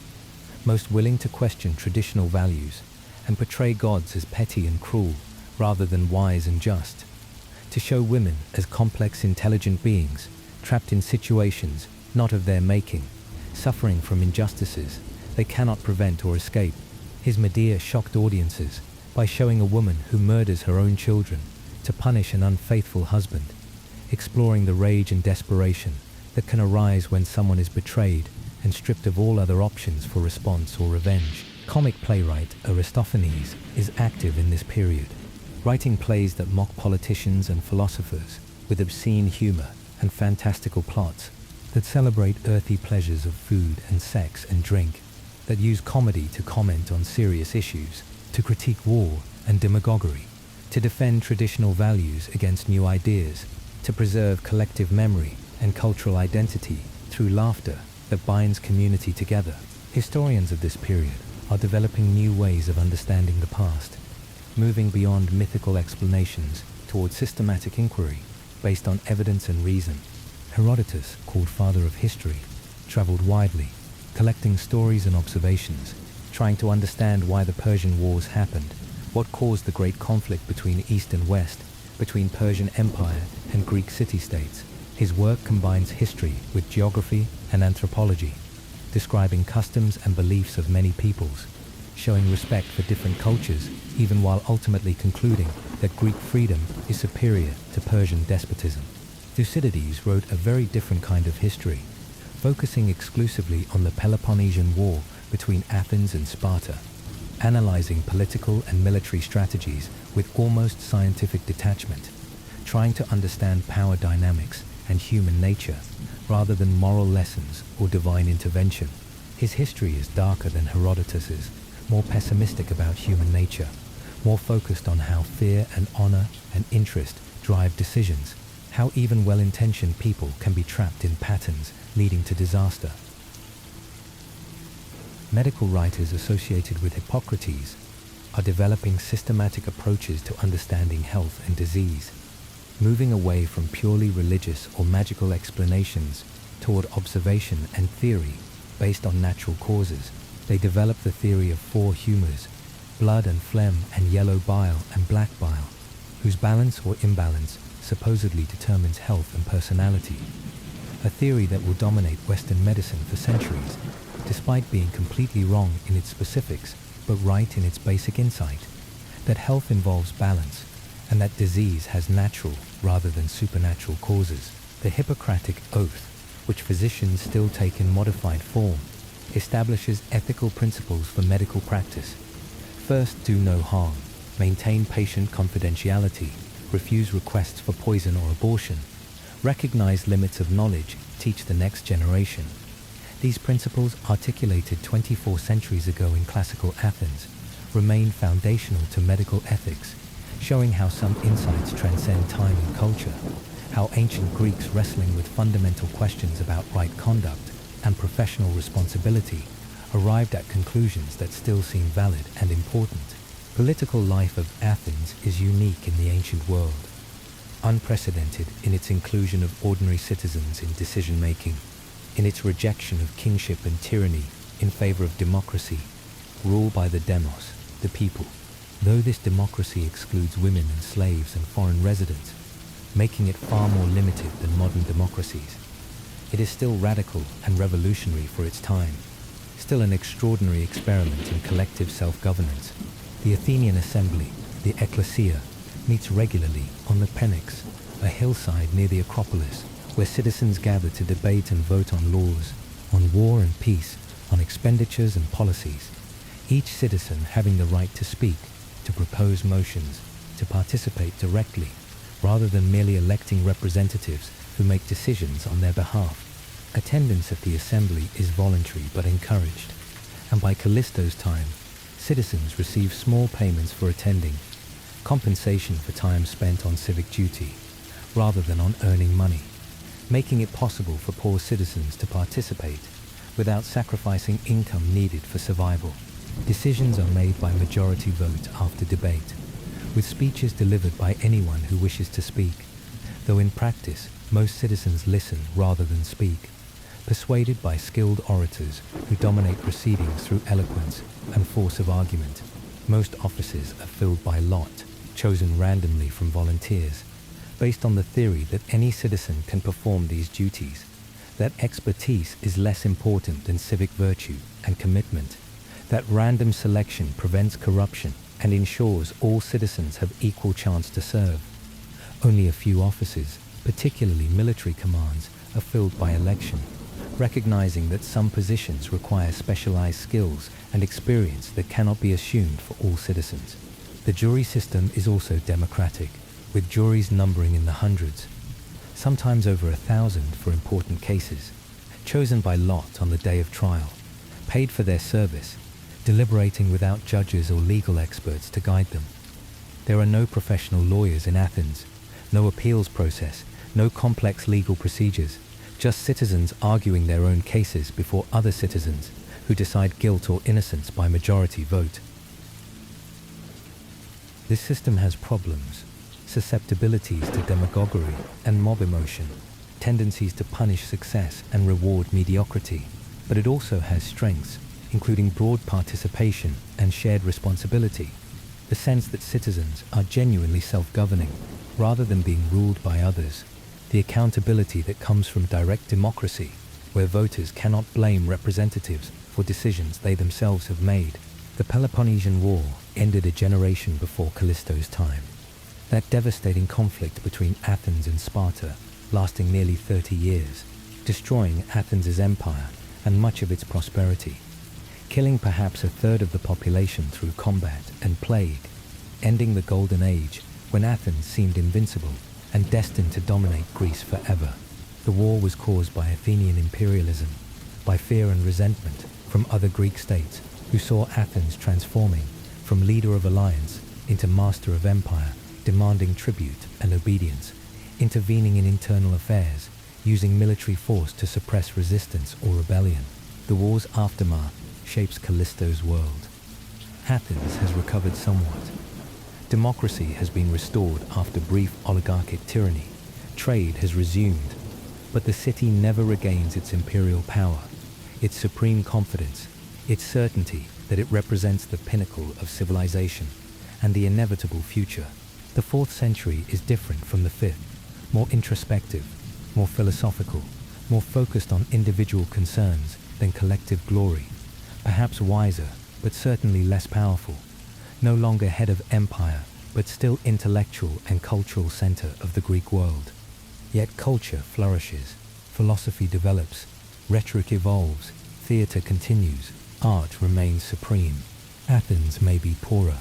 most willing to question traditional values and portray gods as petty and cruel rather than wise and just, to show women as complex, intelligent beings trapped in situations not of their making, suffering from injustices they cannot prevent or escape. His Medea shocked audiences by showing a woman who murders her own children to punish an unfaithful husband, exploring the rage and desperation that can arise when someone is betrayed and stripped of all other options for response or revenge. Comic playwright Aristophanes is active in this period, writing plays that mock politicians and philosophers with obscene humor and fantastical plots that celebrate earthy pleasures of food and sex and drink, that use comedy to comment on serious issues, to critique war and demagoguery, to defend traditional values against new ideas, to preserve collective memory and cultural identity through laughter that binds community together. Historians of this period are developing new ways of understanding the past, moving beyond mythical explanations toward systematic inquiry based on evidence and reason. Herodotus, called Father of History, traveled widely, collecting stories and observations, trying to understand why the Persian Wars happened, what caused the great conflict between East and West, between Persian Empire and Greek city-states. His work combines history with geography and anthropology, describing customs and beliefs of many peoples, showing respect for different cultures, even while ultimately concluding that Greek freedom is superior to Persian despotism. Thucydides wrote a very different kind of history, focusing exclusively on the Peloponnesian War between Athens and Sparta, analyzing political and military strategies with almost scientific detachment, trying to understand power dynamics and human nature rather than moral lessons or divine intervention. His history is darker than Herodotus's, more pessimistic about human nature, more focused on how fear and honor and interest drive decisions, how even well-intentioned people can be trapped in patterns leading to disaster. Medical writers associated with Hippocrates are developing systematic approaches to understanding health and disease, moving away from purely religious or magical explanations toward observation and theory based on natural causes. They develop the theory of four humors, blood and phlegm and yellow bile and black bile, whose balance or imbalance supposedly determines health and personality, a theory that will dominate Western medicine for centuries, despite being completely wrong in its specifics, but right in its basic insight, that health involves balance, and that disease has natural rather than supernatural causes. The Hippocratic Oath, which physicians still take in modified form, establishes ethical principles for medical practice. First, do no harm, maintain patient confidentiality, refuse requests for poison or abortion, recognize limits of knowledge, teach the next generation. These principles, articulated 24 centuries ago in classical Athens, remain foundational to medical ethics, showing how some insights transcend time and culture, how ancient Greeks wrestling with fundamental questions about right conduct and professional responsibility arrived at conclusions that still seem valid and important. Political life of Athens is unique in the ancient world, unprecedented in its inclusion of ordinary citizens in decision-making, in its rejection of kingship and tyranny in favor of democracy, rule by the demos, the people. Though this democracy excludes women and slaves and foreign residents, making it far more limited than modern democracies, it is still radical and revolutionary for its time, still an extraordinary experiment in collective self-governance. The Athenian assembly, the Ecclesia, meets regularly on the Pnyx, a hillside near the Acropolis, where citizens gather to debate and vote on laws, on war and peace, on expenditures and policies, each citizen having the right to speak, to propose motions, to participate directly, rather than merely electing representatives who make decisions on their behalf. Attendance at the assembly is voluntary but encouraged, and by Callisto's time, citizens receive small payments for attending, compensation for time spent on civic duty, rather than on earning money, making it possible for poor citizens to participate without sacrificing income needed for survival. Decisions are made by majority vote after debate, with speeches delivered by anyone who wishes to speak, though in practice most citizens listen rather than speak. persuaded by skilled orators who dominate proceedings through eloquence and force of argument. Most offices are filled by lot, chosen randomly from volunteers, based on the theory that any citizen can perform these duties, that expertise is less important than civic virtue and commitment, that random selection prevents corruption and ensures all citizens have equal chance to serve. Only a few offices, particularly military commands, are filled by election, recognizing that some positions require specialized skills and experience that cannot be assumed for all citizens. The jury system is also democratic, with juries numbering in the hundreds, sometimes over 1,000 for important cases, chosen by lot on the day of trial, paid for their service, deliberating without judges or legal experts to guide them. There are no professional lawyers in Athens, no appeals process, no complex legal procedures, just citizens arguing their own cases before other citizens who decide guilt or innocence by majority vote. This system has problems, susceptibilities to demagoguery and mob emotion, tendencies to punish success and reward mediocrity, but it also has strengths, including broad participation and shared responsibility, the sense that citizens are genuinely self-governing rather than being ruled by others, the accountability that comes from direct democracy, where voters cannot blame representatives for decisions they themselves have made. The Peloponnesian War ended a generation before Callisto's time. That devastating conflict between Athens and Sparta, lasting nearly 30 years, destroying Athens' empire and much of its prosperity, killing perhaps a third of the population through combat and plague, ending the Golden Age when Athens seemed invincible and destined to dominate Greece forever. The war was caused by Athenian imperialism, by fear and resentment from other Greek states who saw Athens transforming from leader of alliance into master of empire, demanding tribute and obedience, intervening in internal affairs, using military force to suppress resistance or rebellion. The war's aftermath shapes Callisto's world. Athens has recovered somewhat. Democracy has been restored after brief oligarchic tyranny. Trade has resumed, but the city never regains its imperial power, its supreme confidence, its certainty that it represents the pinnacle of civilization and the inevitable future. The 4th century is different from the 5th, more introspective, more philosophical, more focused on individual concerns than collective glory, perhaps wiser, but certainly less powerful, no longer head of empire, but still intellectual and cultural center of the Greek world. Yet culture flourishes, philosophy develops, rhetoric evolves, theater continues, art remains supreme. Athens may be poorer,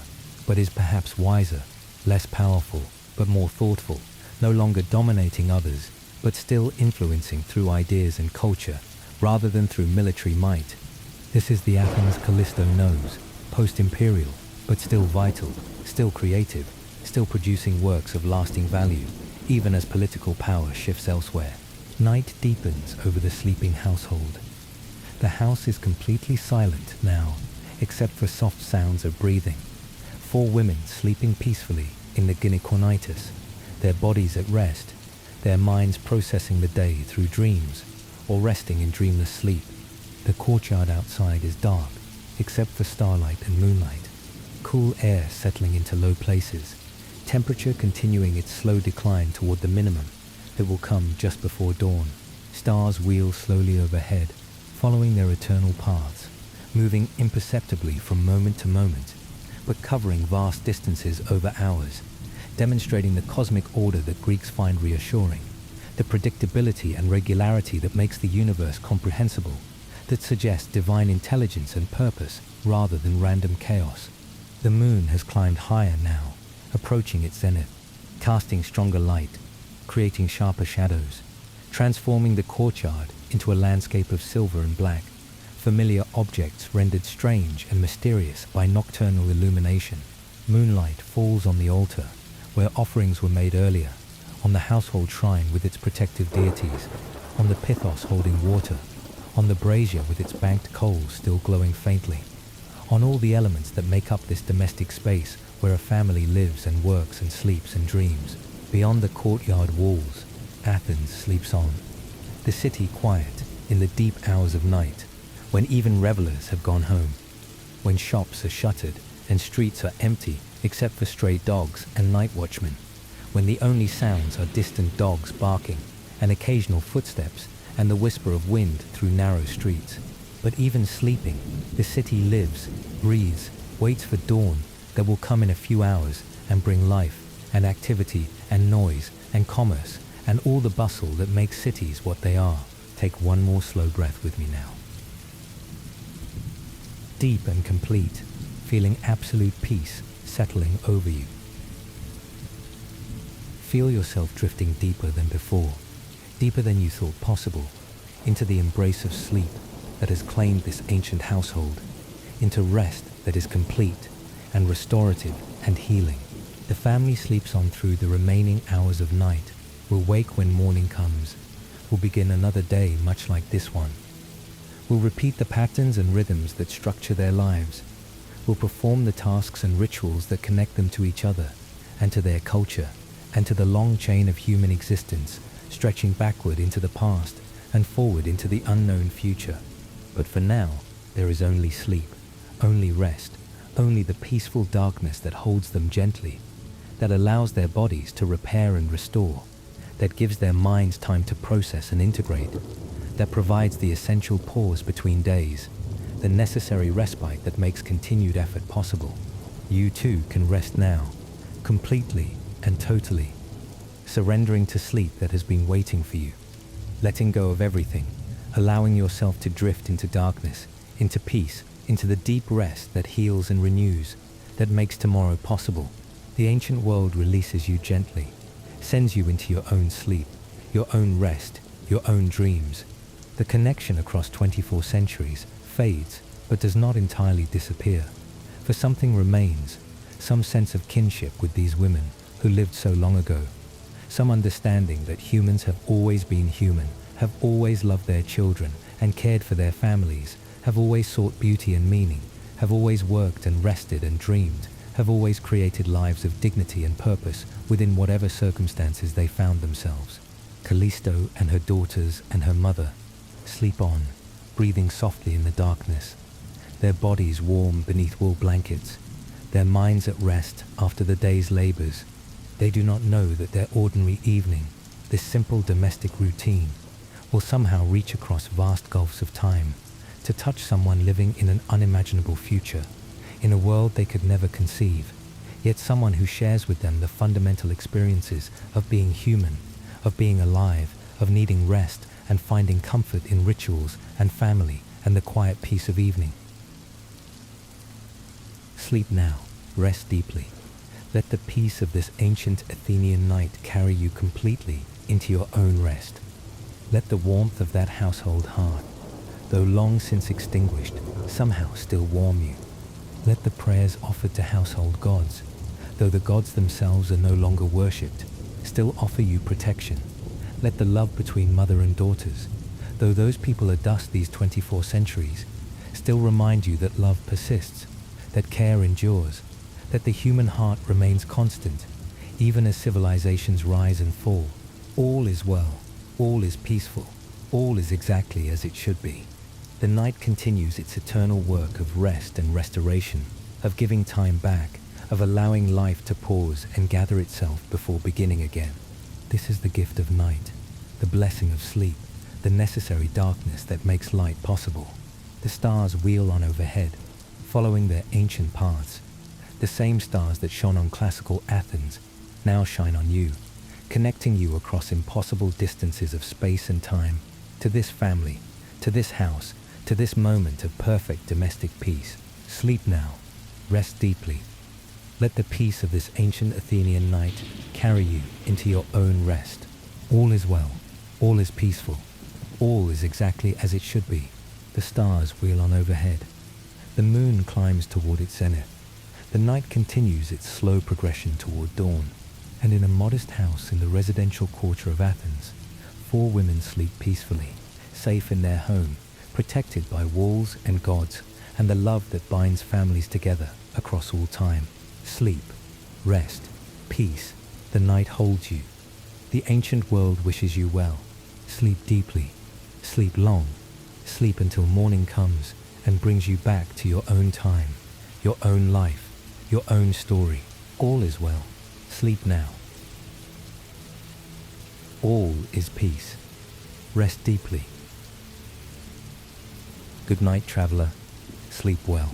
but is perhaps wiser, less powerful, but more thoughtful, no longer dominating others, but still influencing through ideas and culture, rather than through military might. This is the Athens Callisto knows, post-imperial, but still vital, still creative, still producing works of lasting value, even as political power shifts elsewhere. Night deepens over the sleeping household. The house is completely silent now, except for soft sounds of breathing. 4 women sleeping peacefully in the gynaeconitis, their bodies at rest, their minds processing the day through dreams, or resting in dreamless sleep. The courtyard outside is dark, except for starlight and moonlight. Cool air settling into low places, temperature continuing its slow decline toward the minimum that will come just before dawn. Stars wheel slowly overhead, following their eternal paths, moving imperceptibly from moment to moment, but covering vast distances over hours, demonstrating the cosmic order that Greeks find reassuring, the predictability and regularity that makes the universe comprehensible, that suggests divine intelligence and purpose rather than random chaos. The moon has climbed higher now, approaching its zenith, casting stronger light, creating sharper shadows, transforming the courtyard into a landscape of silver and black, familiar objects rendered strange and mysterious by nocturnal illumination. Moonlight falls on the altar, where offerings were made earlier, on the household shrine with its protective deities, on the pithos holding water, on the brazier with its banked coals still glowing faintly, on all the elements that make up this domestic space where a family lives and works and sleeps and dreams. Beyond the courtyard walls, Athens sleeps on. The city quiet, in the deep hours of night, when even revelers have gone home, when shops are shuttered and streets are empty except for stray dogs and night watchmen, when the only sounds are distant dogs barking and occasional footsteps and the whisper of wind through narrow streets. But even sleeping, the city lives, breathes, waits for dawn that will come in a few hours and bring life and activity and noise and commerce and all the bustle that makes cities what they are. Take one more slow breath with me now. Deep and complete, feeling absolute peace settling over you. Feel yourself drifting deeper than before, deeper than you thought possible, into the embrace of sleep that has claimed this ancient household, into rest that is complete and restorative and healing. The family sleeps on through the remaining hours of night, will wake when morning comes, will begin another day much like this one, will repeat the patterns and rhythms that structure their lives, will perform the tasks and rituals that connect them to each other and to their culture and to the long chain of human existence stretching backward into the past and forward into the unknown future. But for now, there is only sleep, only rest, only the peaceful darkness that holds them gently, that allows their bodies to repair and restore, that gives their minds time to process and integrate, that provides the essential pause between days, the necessary respite that makes continued effort possible. You too can rest now, completely and totally, surrendering to sleep that has been waiting for you, letting go of everything, allowing yourself to drift into darkness, into peace, into the deep rest that heals and renews, that makes tomorrow possible. The ancient world releases you gently, sends you into your own sleep, your own rest, your own dreams. The connection across 24 centuries fades, but does not entirely disappear, for something remains, some sense of kinship with these women who lived so long ago, some understanding that humans have always been human, have always loved their children and cared for their families, have always sought beauty and meaning, have always worked and rested and dreamed, have always created lives of dignity and purpose within whatever circumstances they found themselves. Callisto and her daughters and her mother sleep on, breathing softly in the darkness, their bodies warm beneath wool blankets, their minds at rest after the day's labors. They do not know that their ordinary evening, this simple domestic routine, will somehow reach across vast gulfs of time to touch someone living in an unimaginable future, in a world they could never conceive, yet someone who shares with them the fundamental experiences of being human, of being alive, of needing rest and finding comfort in rituals and family and the quiet peace of evening. Sleep now, rest deeply. Let the peace of this ancient Athenian night carry you completely into your own rest. Let the warmth of that household hearth, though long since extinguished, somehow still warm you. Let the prayers offered to household gods, though the gods themselves are no longer worshipped, still offer you protection. Let the love between mother and daughters, though those people are dust these 24 centuries, still remind you that love persists, that care endures, that the human heart remains constant, even as civilizations rise and fall. All is well, all is peaceful, all is exactly as it should be. The night continues its eternal work of rest and restoration, of giving time back, of allowing life to pause and gather itself before beginning again. This is the gift of night, the blessing of sleep, the necessary darkness that makes light possible. The stars wheel on overhead, following their ancient paths. The same stars that shone on classical Athens now shine on you, connecting you across impossible distances of space and time, to this family, to this house, to this moment of perfect domestic peace. Sleep now, rest deeply. Let the peace of this ancient Athenian night carry you into your own rest. All is well, all is peaceful, all is exactly as it should be. The stars wheel on overhead. The moon climbs toward its zenith. The night continues its slow progression toward dawn, and in a modest house in the residential quarter of Athens, 4 women sleep peacefully, safe in their home, protected by walls and gods and the love that binds families together across all time. Sleep, rest, peace. The night holds you. The ancient world wishes you well. Sleep deeply. Sleep long. Sleep until morning comes and brings you back to your own time, your own life, your own story. All is well. Sleep now. All is peace. Rest deeply. Good night, traveler. Sleep well.